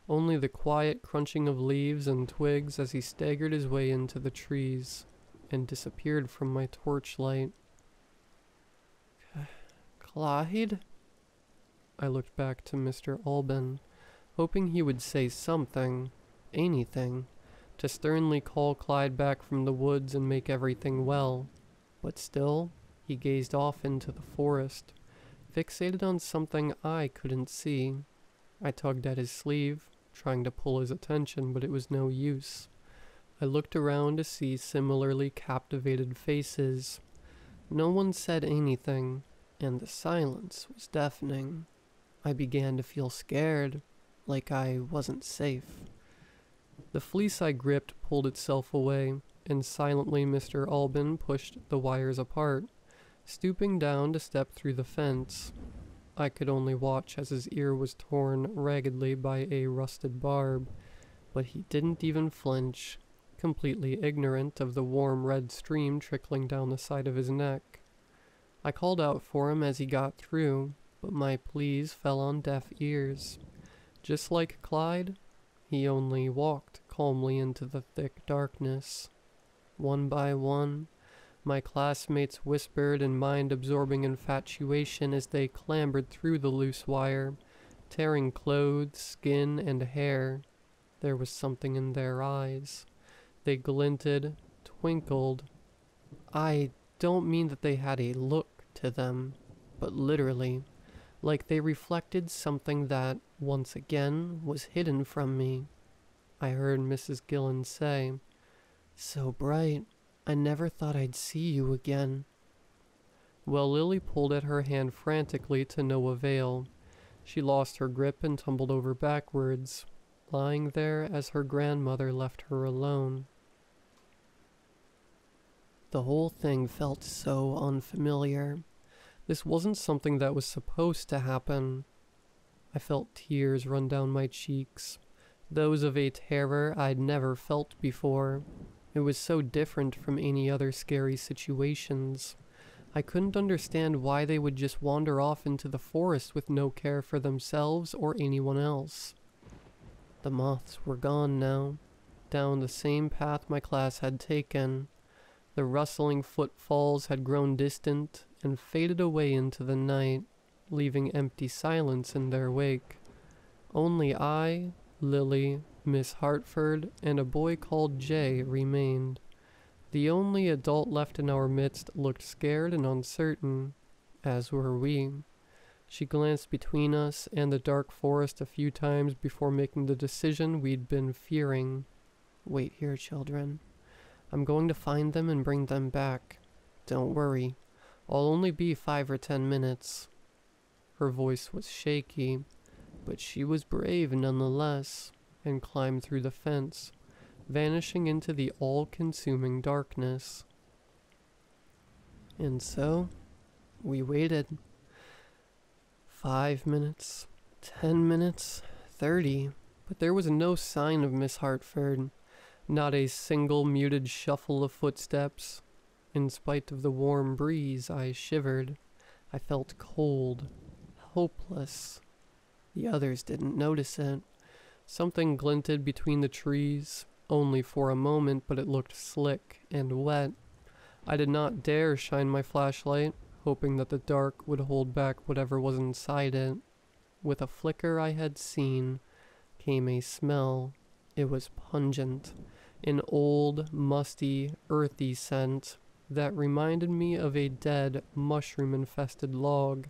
only the quiet crunching of leaves and twigs as he staggered his way into the trees and disappeared from my torchlight. "Clyde?" I looked back to Mr. Albin, hoping he would say something, anything, to sternly call Clyde back from the woods and make everything well. But still, he gazed off into the forest, fixated on something I couldn't see. I tugged at his sleeve, trying to pull his attention, but it was no use. I looked around to see similarly captivated faces. No one said anything, and the silence was deafening. I began to feel scared, like I wasn't safe. The fleece I gripped pulled itself away, and silently Mr. Albin pushed the wires apart, stooping down to step through the fence. I could only watch as his ear was torn raggedly by a rusted barb, but he didn't even flinch, completely ignorant of the warm red stream trickling down the side of his neck. I called out for him as he got through, but my pleas fell on deaf ears. Just like Clyde, he only walked calmly into the thick darkness. One by one, my classmates whispered in mind-absorbing infatuation as they clambered through the loose wire, tearing clothes, skin, and hair. There was something in their eyes. They glinted, twinkled. I don't mean that they had a look to them, but literally, like they reflected something that, once again, was hidden from me. I heard Mrs. Gillen say, "So bright, I never thought I'd see you again." Well, Lily pulled at her hand frantically to no avail. She lost her grip and tumbled over backwards, lying there as her grandmother left her alone. The whole thing felt so unfamiliar. This wasn't something that was supposed to happen. I felt tears run down my cheeks, those of a terror I'd never felt before. It was so different from any other scary situations. I couldn't understand why they would just wander off into the forest with no care for themselves or anyone else. The moths were gone now, down the same path my class had taken. The rustling footfalls had grown distant and faded away into the night, leaving empty silence in their wake. Only I, Lily, Miss Hartford, and a boy called Jay remained. The only adult left in our midst looked scared and uncertain, as were we. She glanced between us and the dark forest a few times before making the decision we'd been fearing. "Wait here, children. I'm going to find them and bring them back. Don't worry. I'll only be 5 or 10 minutes. Her voice was shaky, but she was brave nonetheless, and climbed through the fence, vanishing into the all-consuming darkness. And so, we waited. 5 minutes, 10 minutes, 30, but there was no sign of Miss Hartford. Not a single muted shuffle of footsteps. In spite of the warm breeze, I shivered. I felt cold, hopeless. The others didn't notice it. Something glinted between the trees, only for a moment, but it looked slick and wet. I did not dare shine my flashlight, hoping that the dark would hold back whatever was inside it. With a flicker I had seen came a smell. It was pungent. An old, musty, earthy scent that reminded me of a dead, mushroom-infested log.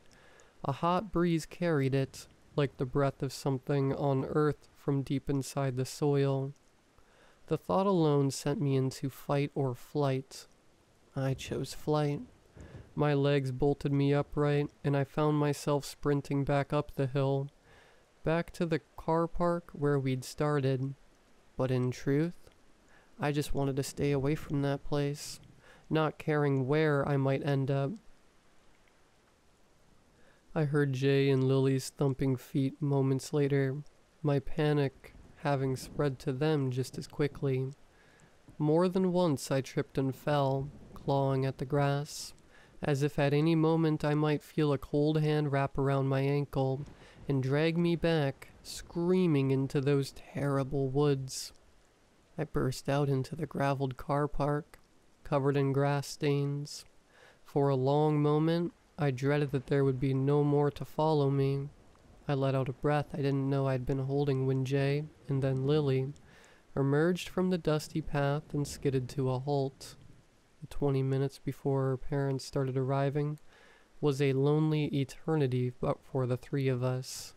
A hot breeze carried it, like the breath of something on earth from deep inside the soil. The thought alone sent me into fight or flight. I chose flight. My legs bolted me upright, and I found myself sprinting back up the hill, back to the car park where we'd started. But in truth, I just wanted to stay away from that place, not caring where I might end up. I heard Jay and Lily's thumping feet moments later, my panic having spread to them just as quickly. More than once I tripped and fell, clawing at the grass, as if at any moment I might feel a cold hand wrap around my ankle and drag me back, screaming into those terrible woods. I burst out into the graveled car park, covered in grass stains. For a long moment, I dreaded that there would be no more to follow me. I let out a breath I didn't know I'd been holding when Jay, and then Lily, emerged from the dusty path and skidded to a halt. The 20 minutes before her parents started arriving was a lonely eternity but for the three of us.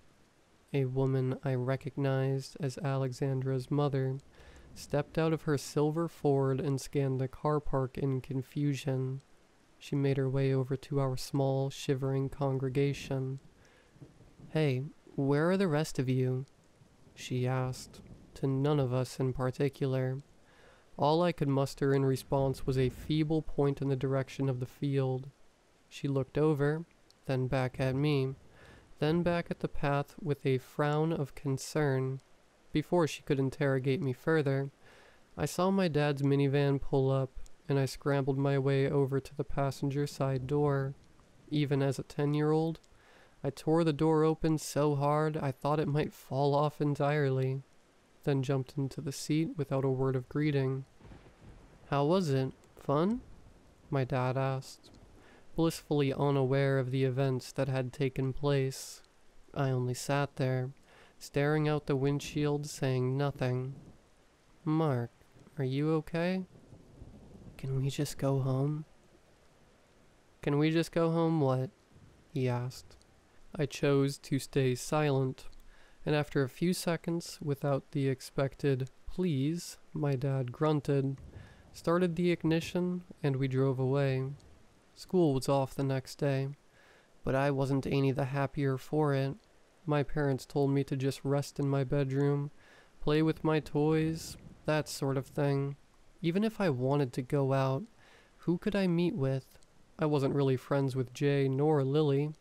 A woman I recognized as Alexandra's mother stepped out of her silver Ford and scanned the car park in confusion. She made her way over to our small, shivering congregation. "Hey, where are the rest of you?" she asked, to none of us in particular. All I could muster in response was a feeble point in the direction of the field. She looked over, then back at me, then back at the path with a frown of concern. Before she could interrogate me further, I saw my dad's minivan pull up, and I scrambled my way over to the passenger side door. Even as a 10-year-old, I tore the door open so hard I thought it might fall off entirely, then jumped into the seat without a word of greeting. "How was it? Fun?" my dad asked, blissfully unaware of the events that had taken place. I only sat there, staring out the windshield, saying nothing. "Mark, are you okay? Can we just go home?" "Can we just go home what?" he asked. I chose to stay silent, and after a few seconds, without the expected "please," my dad grunted, started the ignition, and we drove away. School was off the next day, but I wasn't any the happier for it. My parents told me to just rest in my bedroom, play with my toys, that sort of thing. Even if I wanted to go out, who could I meet with? I wasn't really friends with Jay nor Lily.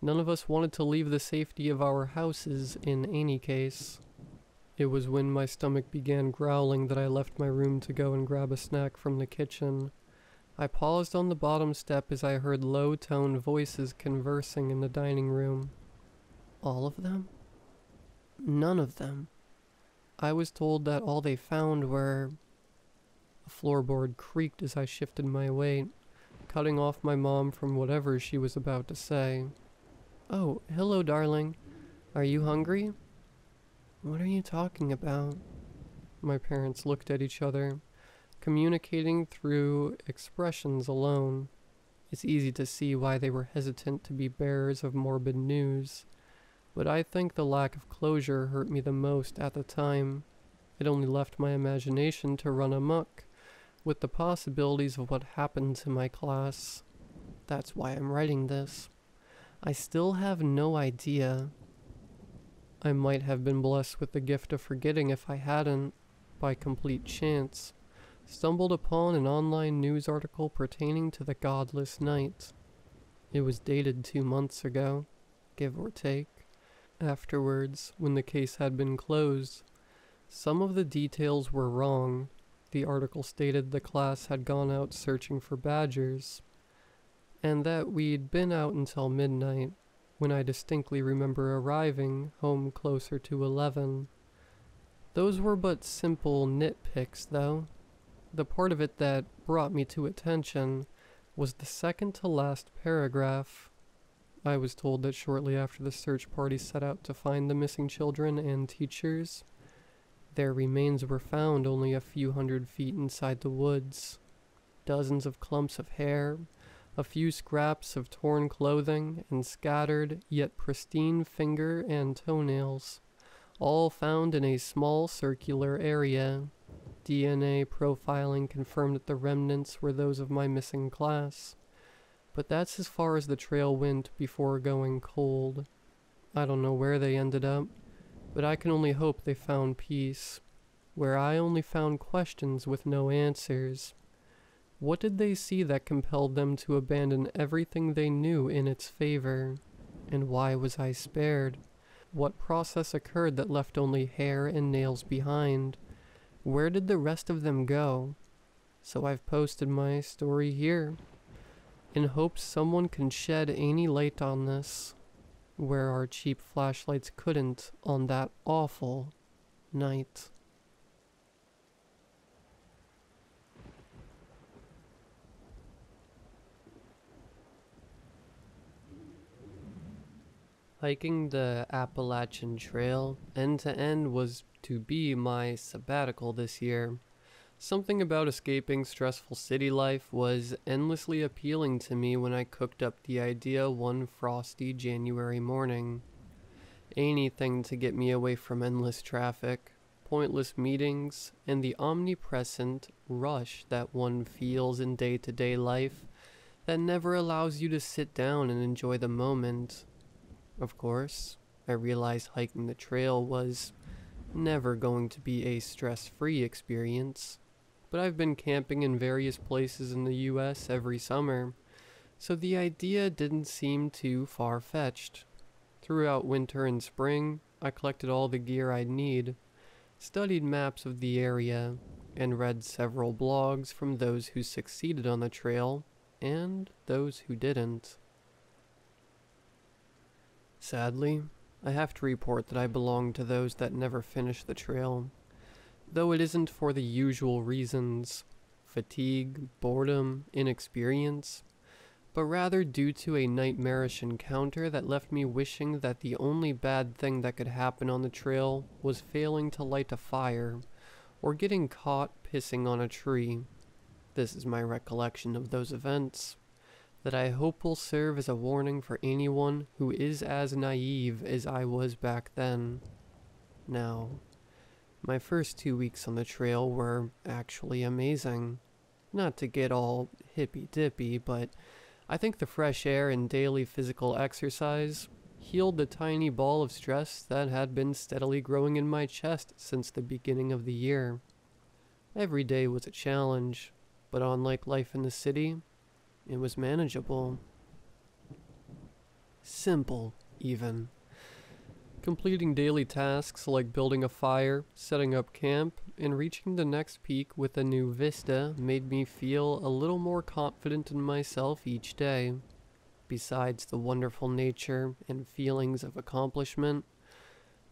None of us wanted to leave the safety of our houses in any case. It was when my stomach began growling that I left my room to go and grab a snack from the kitchen. I paused on the bottom step as I heard low-toned voices conversing in the dining room. All of them? None of them. I was told that all they found were... A floorboard creaked as I shifted my weight, cutting off my mom from whatever she was about to say. "Oh, hello, darling. Are you hungry?" "What are you talking about?" My parents looked at each other, communicating through expressions alone. It's easy to see why they were hesitant to be bearers of morbid news, but I think the lack of closure hurt me the most at the time. It only left my imagination to run amok with the possibilities of what happened to my class. That's why I'm writing this. I still have no idea. I might have been blessed with the gift of forgetting if I hadn't, by complete chance, stumbled upon an online news article pertaining to the godless night. It was dated 2 months ago, give or take. Afterwards, when the case had been closed, some of the details were wrong. The article stated the class had gone out searching for badgers, and that we'd been out until midnight, when I distinctly remember arriving home closer to 11. Those were but simple nitpicks, though. The part of it that brought me to attention was the second to last paragraph. I was told that shortly after the search party set out to find the missing children and teachers, their remains were found only a few hundred feet inside the woods. Dozens of clumps of hair, a few scraps of torn clothing, and scattered yet pristine finger and toenails, all found in a small circular area. DNA profiling confirmed that the remnants were those of my missing class, but that's as far as the trail went before going cold. I don't know where they ended up, but I can only hope they found peace, where I only found questions with no answers. What did they see that compelled them to abandon everything they knew in its favor? And why was I spared? What process occurred that left only hair and nails behind? Where did the rest of them go? So I've posted my story here, in hopes someone can shed any light on this, where our cheap flashlights couldn't on that awful night. Hiking the Appalachian Trail end to end was to be my sabbatical this year. Something about escaping stressful city life was endlessly appealing to me when I cooked up the idea one frosty January morning. Anything to get me away from endless traffic, pointless meetings, and the omnipresent rush that one feels in day to day life that never allows you to sit down and enjoy the moment. Of course, I realized hiking the trail was never going to be a stress-free experience, but I've been camping in various places in the US every summer, so the idea didn't seem too far-fetched. Throughout winter and spring, I collected all the gear I'd need, studied maps of the area, and read several blogs from those who succeeded on the trail and those who didn't. Sadly, I have to report that I belong to those that never finish the trail, though it isn't for the usual reasons: fatigue, boredom, inexperience, but rather due to a nightmarish encounter that left me wishing that the only bad thing that could happen on the trail was failing to light a fire, or getting caught pissing on a tree. This is my recollection of those events, that I hope will serve as a warning for anyone who is as naive as I was back then. Now, my first 2 weeks on the trail were actually amazing. Not to get all hippy-dippy, but I think the fresh air and daily physical exercise healed the tiny ball of stress that had been steadily growing in my chest since the beginning of the year. Every day was a challenge, but unlike life in the city, it was manageable. Simple, even. Completing daily tasks like building a fire, setting up camp, and reaching the next peak with a new vista made me feel a little more confident in myself each day. Besides the wonderful nature and feelings of accomplishment,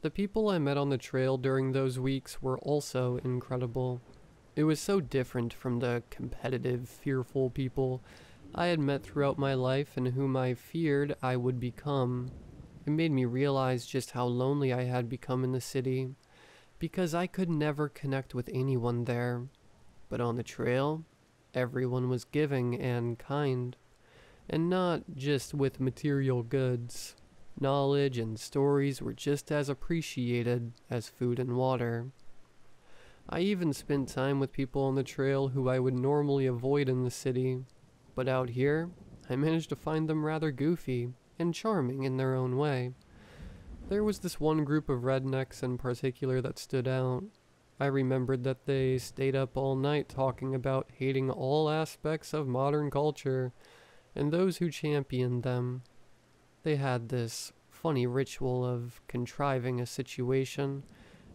the people I met on the trail during those weeks were also incredible. It was so different from the competitive, fearful people I had met throughout my life and whom I feared I would become. It made me realize just how lonely I had become in the city, because I could never connect with anyone there. But on the trail, everyone was giving and kind, and not just with material goods. Knowledge and stories were just as appreciated as food and water. I even spent time with people on the trail who I would normally avoid in the city, but out here, I managed to find them rather goofy and charming in their own way. There was this one group of rednecks in particular that stood out. I remembered that they stayed up all night talking about hating all aspects of modern culture and those who championed them. They had this funny ritual of contriving a situation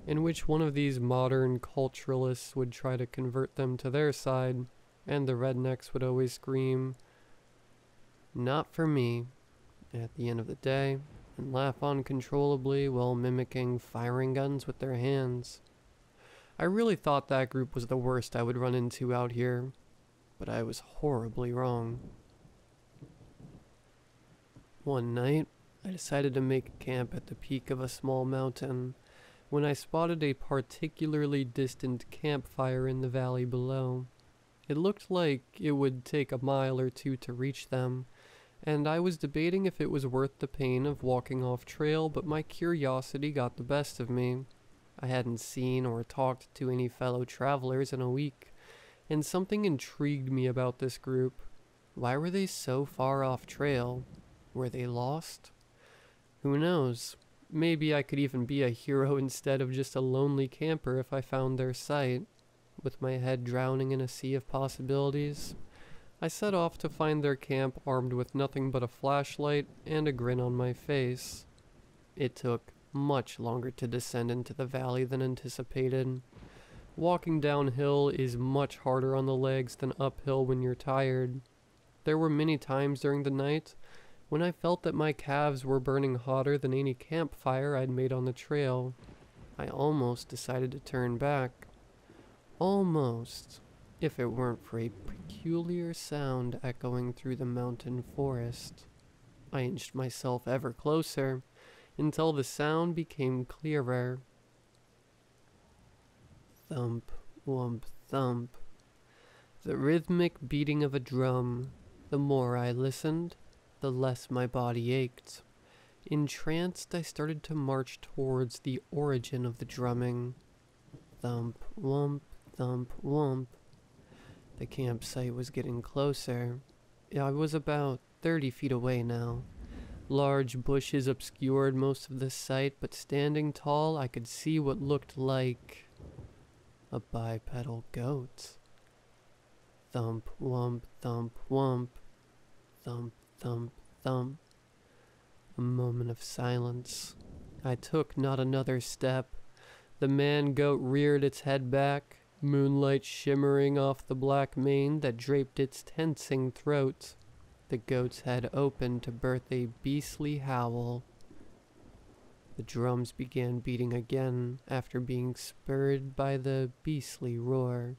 in which one of these modern culturalists would try to convert them to their side, and the rednecks would always scream, "Not for me," at the end of the day, and laugh uncontrollably while mimicking firing guns with their hands. I really thought that group was the worst I would run into out here, but I was horribly wrong. One night, I decided to make camp at the peak of a small mountain when I spotted a particularly distant campfire in the valley below. It looked like it would take a mile or two to reach them, and I was debating if it was worth the pain of walking off trail, but my curiosity got the best of me. I hadn't seen or talked to any fellow travelers in a week, and something intrigued me about this group. Why were they so far off trail? Were they lost? Who knows? Maybe I could even be a hero instead of just a lonely camper if I found their site. With my head drowning in a sea of possibilities, I set off to find their camp armed with nothing but a flashlight and a grin on my face. It took much longer to descend into the valley than anticipated. Walking downhill is much harder on the legs than uphill when you're tired. There were many times during the night when I felt that my calves were burning hotter than any campfire I'd made on the trail. I almost decided to turn back. Almost, if it weren't for a peculiar sound echoing through the mountain forest. I inched myself ever closer, until the sound became clearer. Thump, wump, thump. The rhythmic beating of a drum. The more I listened, the less my body ached. Entranced, I started to march towards the origin of the drumming. Thump, wump, thump, wump. The campsite was getting closer. I was about 30 feet away now. Large bushes obscured most of the sight, but standing tall, I could see what looked like a bipedal goat. Thump, wump, thump, wump. Thump, thump, thump. A moment of silence. I took not another step. The man-goat reared its head back, moonlight shimmering off the black mane that draped its tensing throat. The goat's head opened to birth a beastly howl. The drums began beating again after being spurred by the beastly roar.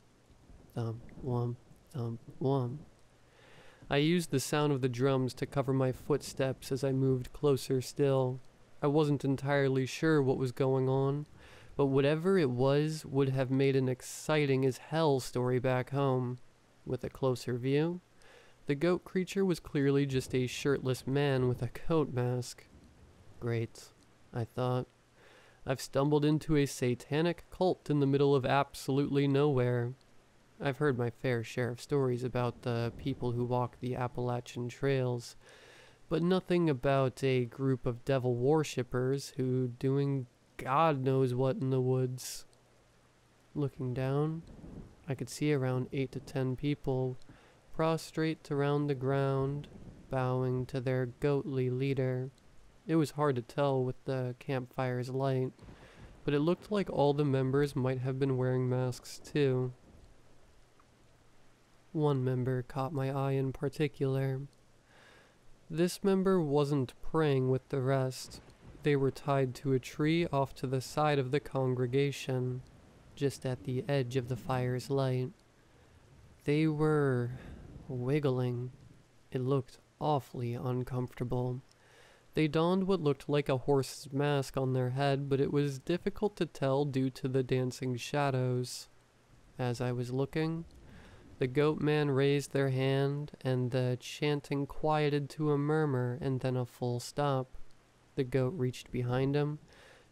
Thump, wump, thump, wump. I used the sound of the drums to cover my footsteps as I moved closer still. I wasn't entirely sure what was going on, but whatever it was would have made an exciting as hell story back home. With a closer view, the goat creature was clearly just a shirtless man with a coat mask. Great, I thought. I've stumbled into a satanic cult in the middle of absolutely nowhere. I've heard my fair share of stories about the people who walk the Appalachian trails, but nothing about a group of devil worshippers who doing God knows what in the woods. Looking down, I could see around 8 to 10 people prostrate around the ground, bowing to their goatly leader. It was hard to tell with the campfire's light, but it looked like all the members might have been wearing masks too. One member caught my eye in particular. This member wasn't praying with the rest. They were tied to a tree off to the side of the congregation, just at the edge of the fire's light. They were wiggling. It looked awfully uncomfortable. They donned what looked like a horse's mask on their head, but it was difficult to tell due to the dancing shadows. As I was looking, the goat man raised their hand, and the chanting quieted to a murmur and then a full stop. The goat reached behind him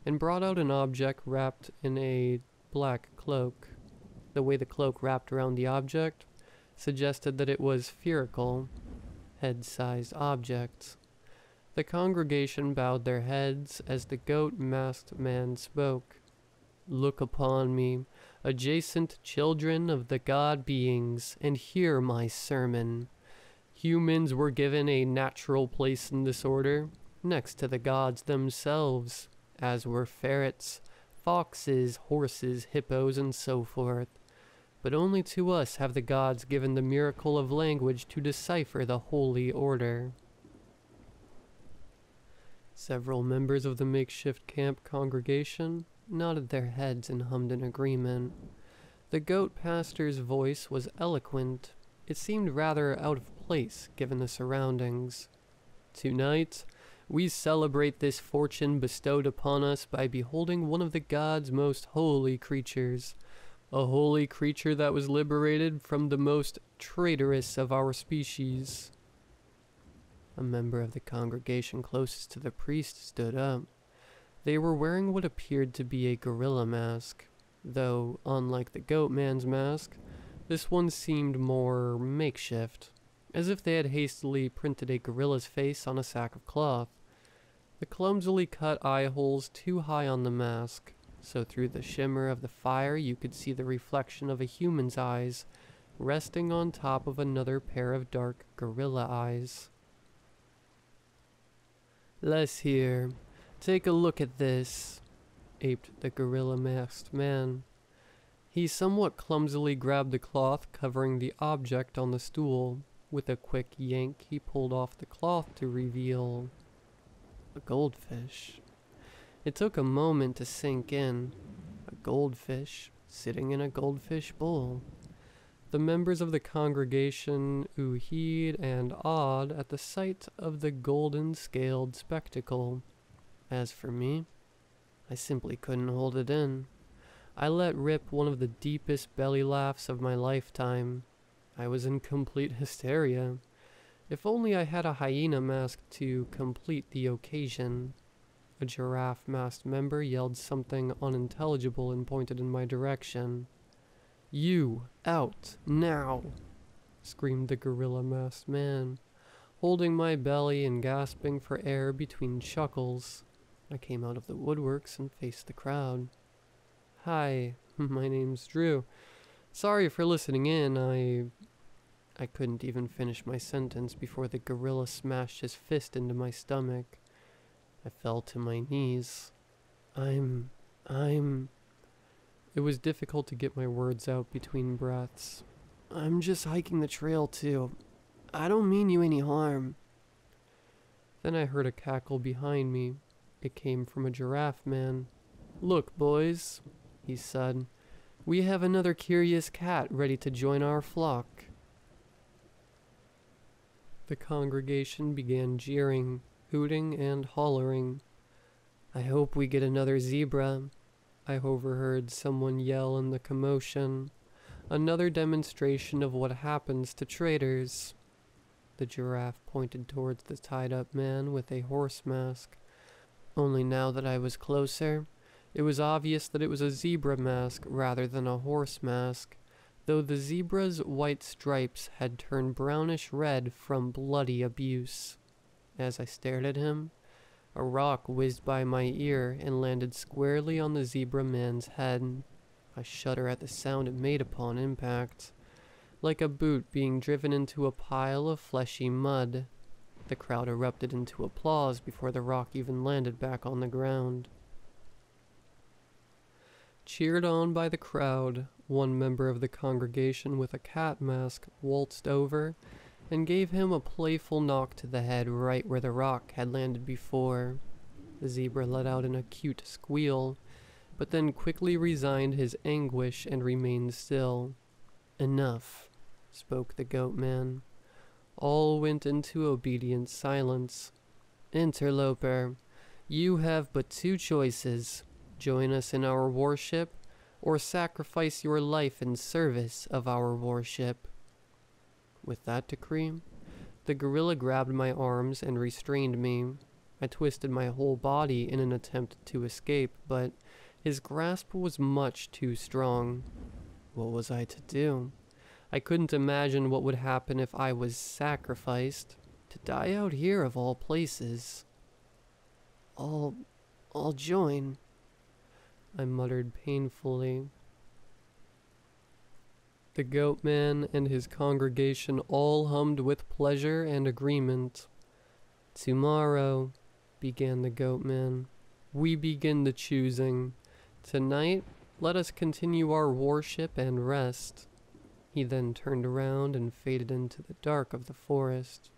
and brought out an object wrapped in a black cloak. The way the cloak wrapped around the object suggested that it was spherical, head-sized objects. The congregation bowed their heads as the goat-masked man spoke. "Look upon me, adjacent children of the god beings, and hear my sermon. Humans were given a natural place in this order, next to the gods themselves, as were ferrets, foxes, horses, hippos, and so forth. But only to us have the gods given the miracle of language to decipher the holy order." Several members of the makeshift camp congregation nodded their heads and hummed in agreement. The goat pastor's voice was eloquent. It seemed rather out of place given the surroundings. "Tonight, we celebrate this fortune bestowed upon us by beholding one of the gods' most holy creatures, a holy creature that was liberated from the most traitorous of our species." A member of the congregation closest to the priest stood up. They were wearing what appeared to be a gorilla mask, though, unlike the goat man's mask, this one seemed more makeshift, as if they had hastily printed a gorilla's face on a sack of cloth. The clumsily cut eye holes too high on the mask, so through the shimmer of the fire you could see the reflection of a human's eyes resting on top of another pair of dark gorilla eyes. "Let's hear. Take a look at this," aped the gorilla-masked man. He somewhat clumsily grabbed the cloth covering the object on the stool. With a quick yank, he pulled off the cloth to reveal a goldfish. It took a moment to sink in. A goldfish sitting in a goldfish bowl. The members of the congregation oohed and awed at the sight of the golden-scaled spectacle. As for me, I simply couldn't hold it in. I let rip one of the deepest belly laughs of my lifetime. I was in complete hysteria. If only I had a hyena mask to complete the occasion. A giraffe masked member yelled something unintelligible and pointed in my direction. "You, out, now!" screamed the gorilla masked man, holding my belly and gasping for air between chuckles. I came out of the woodworks and faced the crowd. "Hi, my name's Drew. Sorry for listening in. I couldn't even finish my sentence before the gorilla smashed his fist into my stomach. I fell to my knees. I'm... It was difficult to get my words out between breaths. "I'm just hiking the trail too. I don't mean you any harm." Then I heard a cackle behind me. It came from a giraffe man. "Look, boys," he said. "We have another curious cat ready to join our flock." The congregation began jeering, hooting, and hollering. "I hope we get another zebra," I overheard someone yell in the commotion. "Another demonstration of what happens to traitors." The giraffe pointed towards the tied-up man with a horse mask. Only now that I was closer, it was obvious that it was a zebra mask rather than a horse mask, though the zebra's white stripes had turned brownish red from bloody abuse. As I stared at him, a rock whizzed by my ear and landed squarely on the zebra man's head. I shudder at the sound it made upon impact, like a boot being driven into a pile of fleshy mud. The crowd erupted into applause before the rock even landed back on the ground. Cheered on by the crowd, one member of the congregation with a cat mask waltzed over and gave him a playful knock to the head right where the rock had landed before. The zebra let out an acute squeal, but then quickly resigned his anguish and remained still. "Enough," spoke the goat man. All went into obedient silence. "Interloper, you have but two choices. Join us in our worship, or sacrifice your life in service of our worship." With that decree, the gorilla grabbed my arms and restrained me. I twisted my whole body in an attempt to escape, but his grasp was much too strong. What was I to do? I couldn't imagine what would happen if I was sacrificed, to die out here of all places. I'll join," I muttered painfully. The goat man and his congregation all hummed with pleasure and agreement. "Tomorrow," began the goat man, "we begin the choosing. Tonight, let us continue our worship and rest." He then turned around and faded into the dark of the forest.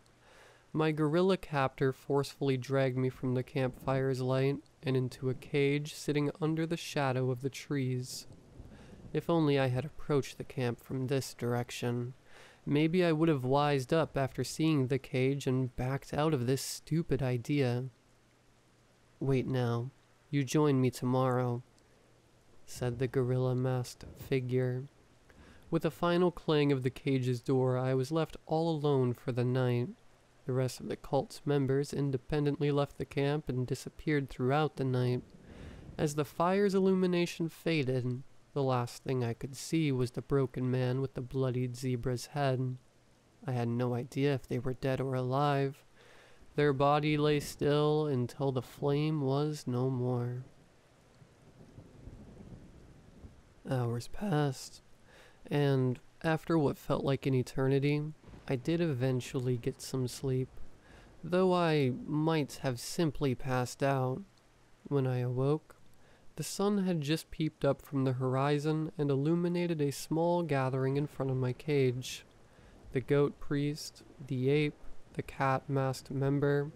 My gorilla captor forcefully dragged me from the campfire's light and into a cage sitting under the shadow of the trees. If only I had approached the camp from this direction. Maybe I would have wised up after seeing the cage and backed out of this stupid idea. "Wait now. You join me tomorrow," said the gorilla-masked figure. With a final clang of the cage's door, I was left all alone for the night. The rest of the cult's members independently left the camp and disappeared throughout the night. As the fire's illumination faded, the last thing I could see was the broken man with the bloodied zebra's head. I had no idea if they were dead or alive. Their body lay still until the flame was no more. Hours passed, and after what felt like an eternity, I did eventually get some sleep, though I might have simply passed out. When I awoke, the sun had just peeped up from the horizon and illuminated a small gathering in front of my cage. The goat priest, the ape, the cat-masked member,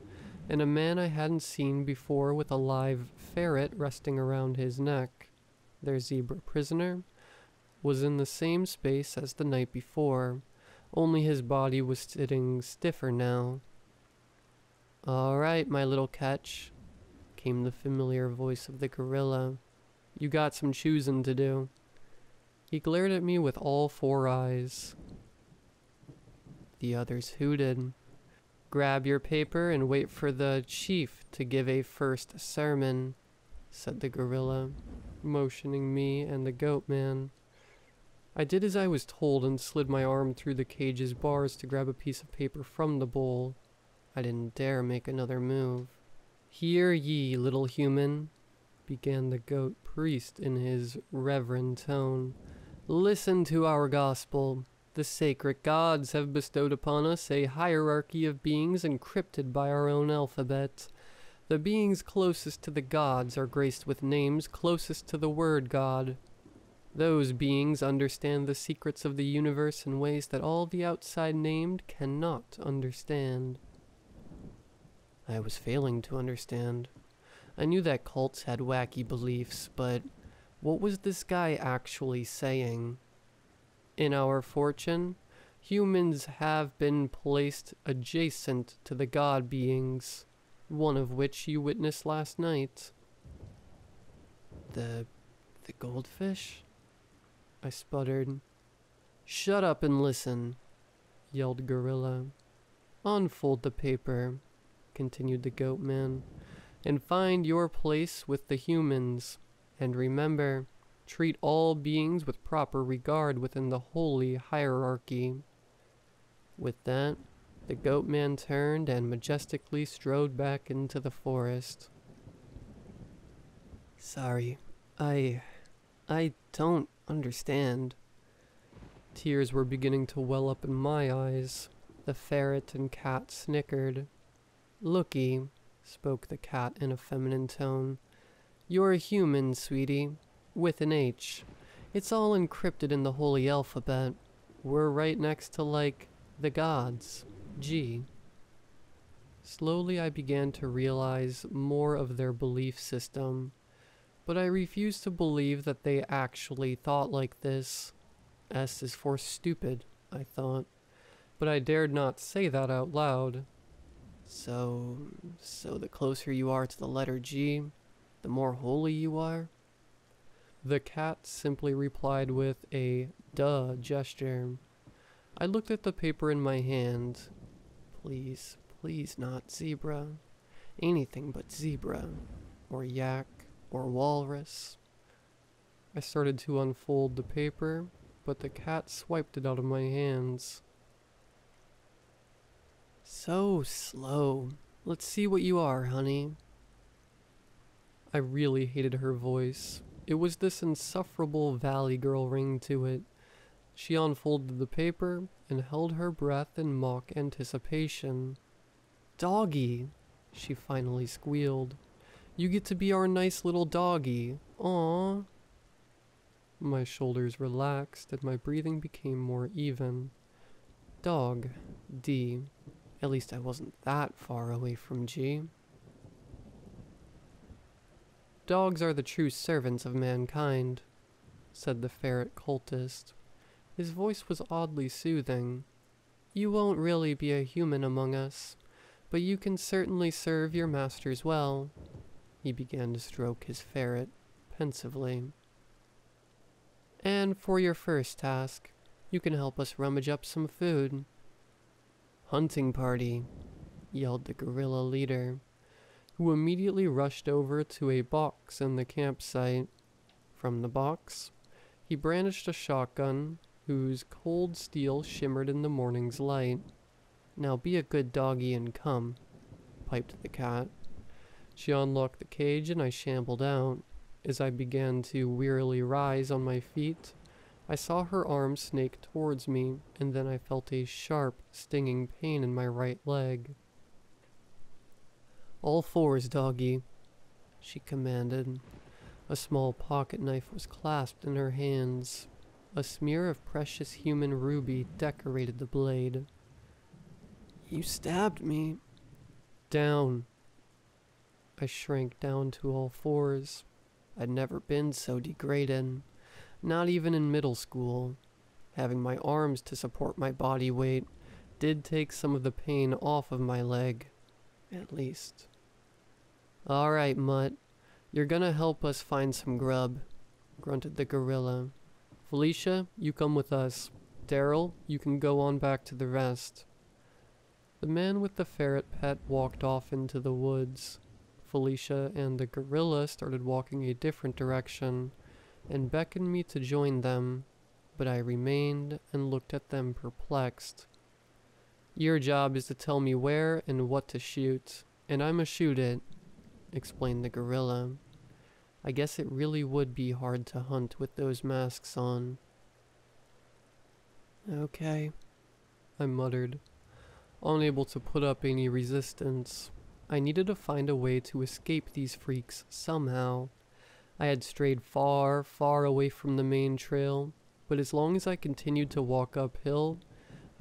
and a man I hadn't seen before with a live ferret resting around his neck. Their zebra prisoner was in the same space as the night before, only his body was sitting stiffer now. "All right, my little catch," came the familiar voice of the gorilla. "You got some choosing to do." He glared at me with all four eyes. The others hooted. "Grab your paper and wait for the chief to give a first sermon," said the gorilla, motioning me and the goat man. I did as I was told and slid my arm through the cage's bars to grab a piece of paper from the bowl. I didn't dare make another move. "Hear ye, little human," began the goat priest in his reverend tone. "Listen to our gospel. The sacred gods have bestowed upon us a hierarchy of beings encrypted by our own alphabet. The beings closest to the gods are graced with names closest to the word God. Those beings understand the secrets of the universe in ways that all the outside named cannot understand." I was failing to understand. I knew that cults had wacky beliefs, but what was this guy actually saying? In our fortune, humans have been placed adjacent to the god beings, one of which you witnessed last night. The goldfish?" I sputtered. "Shut up and listen," yelled Gorilla. "Unfold the paper," continued the goat man, "and find your place with the humans. And remember, treat all beings with proper regard within the holy hierarchy." With that, the goat man turned and majestically strode back into the forest. "Sorry, I don't understand." Tears were beginning to well up in my eyes. The ferret and cat snickered. "Looky," spoke the cat in a feminine tone. "You're a human, sweetie, with an H. It's all encrypted in the holy alphabet. We're right next to, like, the gods. G." Slowly I began to realize more of their belief system, but I refused to believe that they actually thought like this. S is for stupid, I thought, but I dared not say that out loud. So the closer you are to the letter G, the more holy you are?" The cat simply replied with a duh gesture. I looked at the paper in my hand. Please not zebra. Anything but zebra, or yak, or walrus. I started to unfold the paper, but the cat swiped it out of my hands. "So slow. Let's see what you are, honey." I really hated her voice. It was this insufferable valley girl ring to it. She unfolded the paper and held her breath in mock anticipation. "Doggy," she finally squealed. "You get to be our nice little doggy. Aww." My shoulders relaxed and my breathing became more even. Dog. D. At least I wasn't that far away from G. "Dogs are the true servants of mankind," said the ferret cultist. His voice was oddly soothing. "You won't really be a human among us, but you can certainly serve your masters well." He began to stroke his ferret pensively. "And for your first task, you can help us rummage up some food." "Hunting party," yelled the gorilla leader, who immediately rushed over to a box in the campsite. From the box, he brandished a shotgun, whose cold steel shimmered in the morning's light. "Now be a good doggy and come," piped the cat. She unlocked the cage and I shambled out. As I began to wearily rise on my feet, I saw her arm snake towards me, and then I felt a sharp, stinging pain in my right leg. "All fours, doggy," she commanded. A small pocket knife was clasped in her hands. A smear of precious human ruby decorated the blade. "You stabbed me." "Down." I shrank down to all fours. I'd never been so degraded. Not even in middle school. Having my arms to support my body weight did take some of the pain off of my leg, at least. Alright, Mutt. You're gonna help us find some grub, grunted the gorilla. Felicia, you come with us. Daryl, you can go on back to the rest. The man with the ferret pet walked off into the woods. Felicia and the gorilla started walking a different direction and beckoned me to join them, but I remained and looked at them perplexed. Your job is to tell me where and what to shoot, and I'ma shoot it, explained the gorilla. I guess it really would be hard to hunt with those masks on. Okay, I muttered, unable to put up any resistance. I needed to find a way to escape these freaks somehow. I had strayed far, far away from the main trail, but as long as I continued to walk uphill,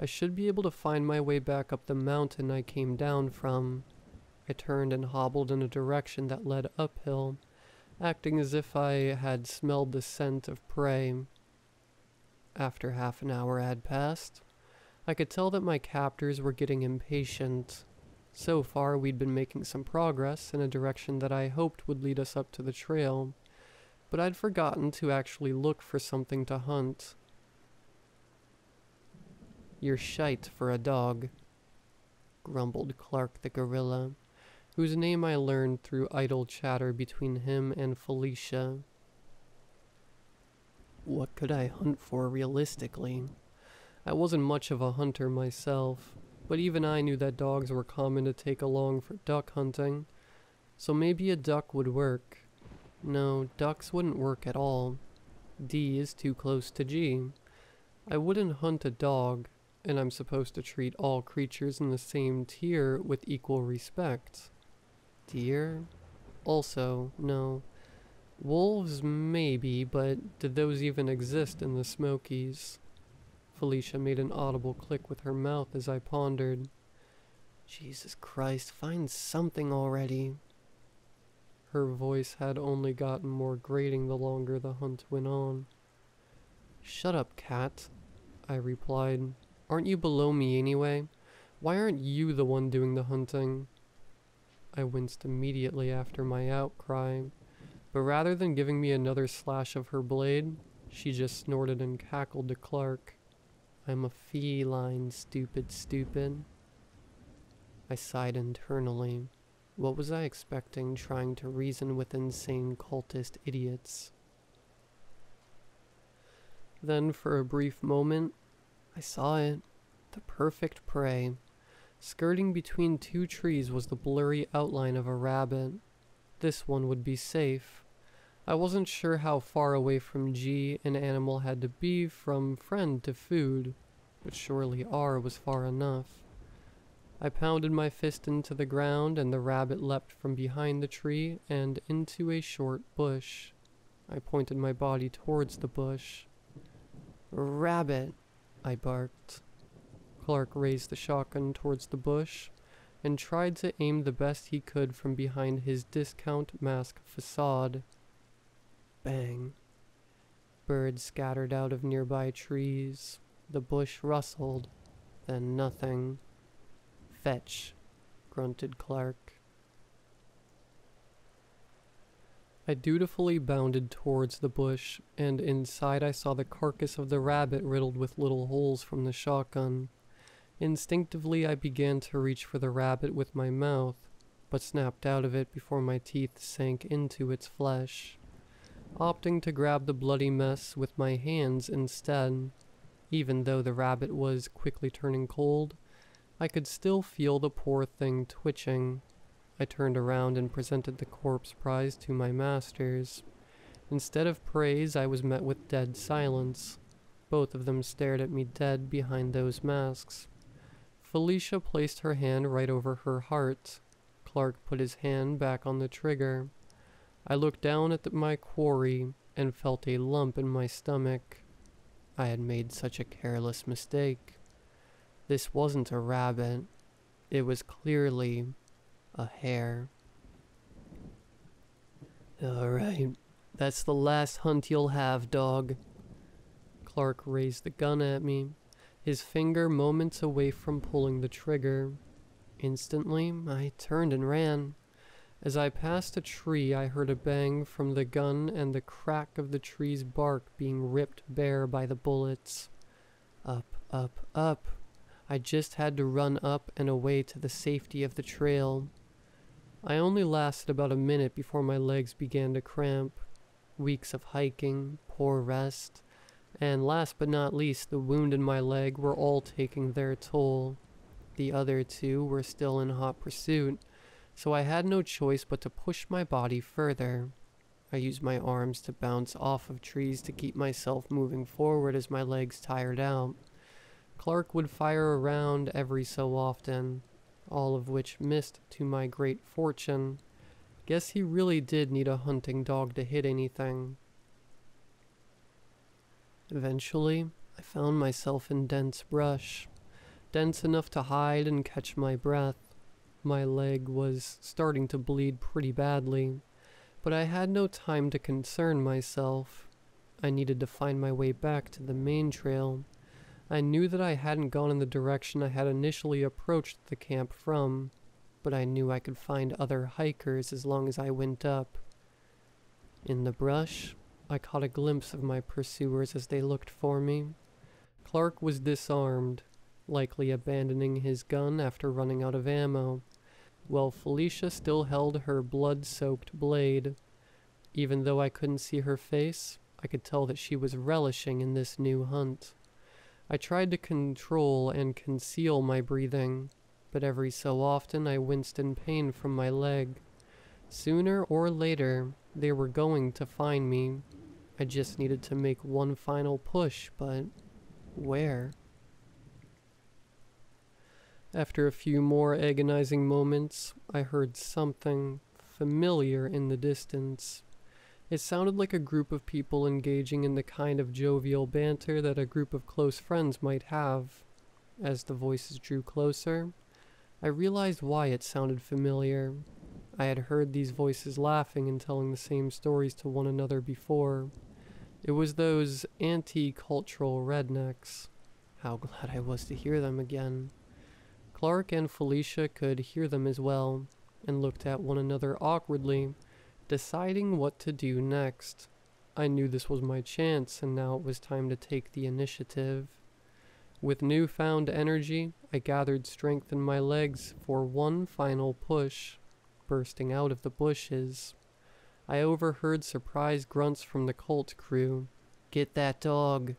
I should be able to find my way back up the mountain I came down from. I turned and hobbled in a direction that led uphill, acting as if I had smelled the scent of prey. After half an hour had passed, I could tell that my captors were getting impatient. So far, we'd been making some progress in a direction that I hoped would lead us up to the trail, but I'd forgotten to actually look for something to hunt. You're shite for a dog, grumbled Clark the gorilla, whose name I learned through idle chatter between him and Felicia. What could I hunt for realistically? I wasn't much of a hunter myself, but even I knew that dogs were common to take along for duck hunting, so maybe a duck would work. No, ducks wouldn't work at all. D is too close to G. I wouldn't hunt a dog, and I'm supposed to treat all creatures in the same tier with equal respect. Deer? Also, no. Wolves, maybe, but did those even exist in the Smokies? Felicia made an audible click with her mouth as I pondered. Jesus Christ, find something already. Her voice had only gotten more grating the longer the hunt went on. Shut up, cat, I replied. Aren't you below me anyway? Why aren't you the one doing the hunting? I winced immediately after my outcry, but rather than giving me another slash of her blade, she just snorted and cackled to Clark. I'm a feline, stupid. I sighed internally. What was I expecting trying to reason with insane cultist idiots? Then, for a brief moment, I saw it. The perfect prey. Skirting between two trees was the blurry outline of a rabbit. This one would be safe. I wasn't sure how far away from G an animal had to be from friend to food, but surely R was far enough. I pounded my fist into the ground, and the rabbit leapt from behind the tree and into a short bush. I pointed my body towards the bush. Rabbit, I barked. Clark raised the shotgun towards the bush and tried to aim the best he could from behind his discount mask facade. Bang. Birds scattered out of nearby trees. The bush rustled, then nothing. Fetch, grunted Clark. I dutifully bounded towards the bush, and inside I saw the carcass of the rabbit riddled with little holes from the shotgun. Instinctively I began to reach for the rabbit with my mouth, but snapped out of it before my teeth sank into its flesh, opting to grab the bloody mess with my hands instead. Even though the rabbit was quickly turning cold, I could still feel the poor thing twitching. I turned around and presented the corpse prize to my masters. Instead of praise, I was met with dead silence. Both of them stared at me dead behind those masks. Felicia placed her hand right over her heart. Clark put his hand back on the trigger. I looked down at my quarry and felt a lump in my stomach. I had made such a careless mistake. This wasn't a rabbit. It was clearly a hare. Alright, that's the last hunt you'll have, dog. Clark raised the gun at me, his finger moments away from pulling the trigger. Instantly, I turned and ran. As I passed a tree, I heard a bang from the gun and the crack of the tree's bark being ripped bare by the bullets. Up, up, up. I just had to run up and away to the safety of the trail. I only lasted about a minute before my legs began to cramp. Weeks of hiking, poor rest, and last but not least, the wound in my leg were all taking their toll. The other two were still in hot pursuit, so I had no choice but to push my body further. I used my arms to bounce off of trees to keep myself moving forward as my legs tired out. Clark would fire around every so often, all of which missed to my great fortune. Guess he really did need a hunting dog to hit anything. Eventually, I found myself in dense brush, dense enough to hide and catch my breath. My leg was starting to bleed pretty badly, but I had no time to concern myself. I needed to find my way back to the main trail. I knew that I hadn't gone in the direction I had initially approached the camp from, but I knew I could find other hikers as long as I went up. In the brush, I caught a glimpse of my pursuers as they looked for me. Clark was disarmed, likely abandoning his gun after running out of ammo, while Felicia still held her blood-soaked blade. Even though I couldn't see her face, I could tell that she was relishing in this new hunt. I tried to control and conceal my breathing, but every so often I winced in pain from my leg. Sooner or later, they were going to find me. I just needed to make one final push, but where? After a few more agonizing moments, I heard something familiar in the distance. It sounded like a group of people engaging in the kind of jovial banter that a group of close friends might have. As the voices drew closer, I realized why it sounded familiar. I had heard these voices laughing and telling the same stories to one another before. It was those anti-cultural rednecks. How glad I was to hear them again. Clark and Felicia could hear them as well, and looked at one another awkwardly, deciding what to do next. I knew this was my chance, and now it was time to take the initiative. With newfound energy, I gathered strength in my legs for one final push. Bursting out of the bushes, I overheard surprised grunts from the cult crew. "Get that dog!"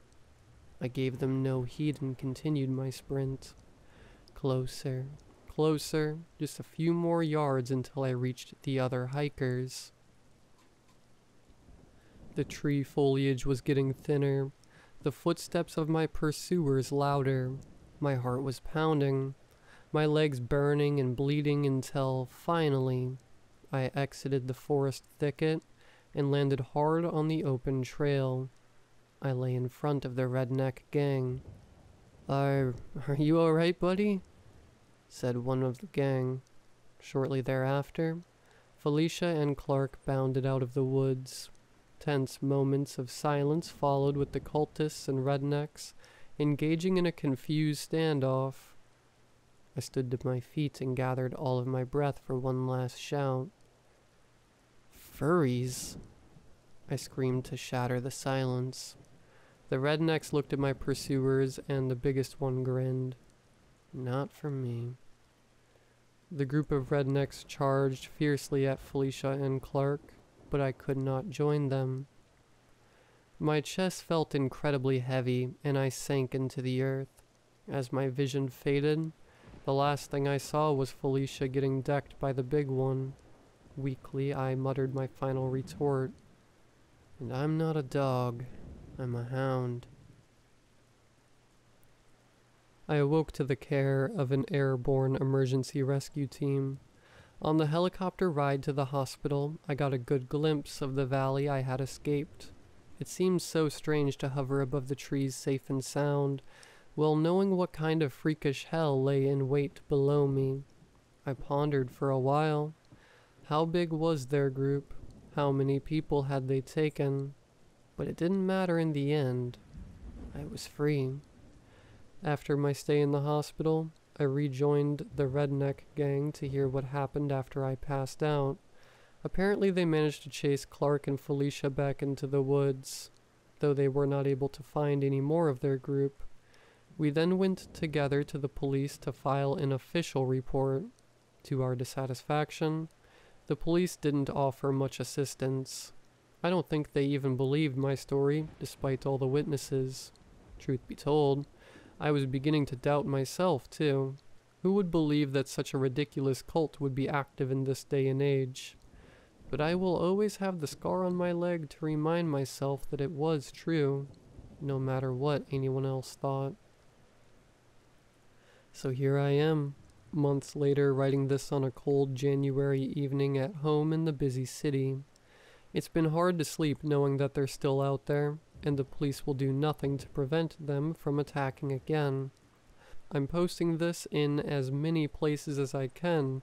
I gave them no heed and continued my sprint. Closer, closer, just a few more yards until I reached the other hikers. The tree foliage was getting thinner, the footsteps of my pursuers louder. My heart was pounding, my legs burning and bleeding until, finally, I exited the forest thicket and landed hard on the open trail. I lay in front of the redneck gang. Are you alright, buddy?" said one of the gang. Shortly thereafter, Felicia and Clark bounded out of the woods. Tense moments of silence followed, with the cultists and rednecks engaging in a confused standoff. I stood to my feet and gathered all of my breath for one last shout. "Furries!" I screamed to shatter the silence. The rednecks looked at my pursuers, and the biggest one grinned. Not for me. The group of rednecks charged fiercely at Felicia and Clark, but I could not join them. My chest felt incredibly heavy, and I sank into the earth. As my vision faded, the last thing I saw was Felicia getting decked by the big one. Weakly, I muttered my final retort. "And I'm not a dog, I'm a hound." I awoke to the care of an airborne emergency rescue team. On the helicopter ride to the hospital, I got a good glimpse of the valley I had escaped. It seemed so strange to hover above the trees safe and sound, while knowing what kind of freakish hell lay in wait below me. I pondered for a while. How big was their group? How many people had they taken? But it didn't matter in the end. I was free. After my stay in the hospital, I rejoined the redneck gang to hear what happened after I passed out. Apparently they managed to chase Clark and Felicia back into the woods, though they were not able to find any more of their group. We then went together to the police to file an official report. To our dissatisfaction, the police didn't offer much assistance. I don't think they even believed my story, despite all the witnesses. Truth be told, I was beginning to doubt myself, too. Who would believe that such a ridiculous cult would be active in this day and age? But I will always have the scar on my leg to remind myself that it was true, no matter what anyone else thought. So here I am, months later, writing this on a cold January evening at home in the busy city. It's been hard to sleep knowing that they're still out there, and the police will do nothing to prevent them from attacking again. I'm posting this in as many places as I can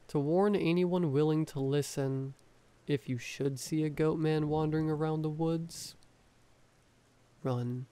to warn anyone willing to listen. If you should see a goat man wandering around the woods, run.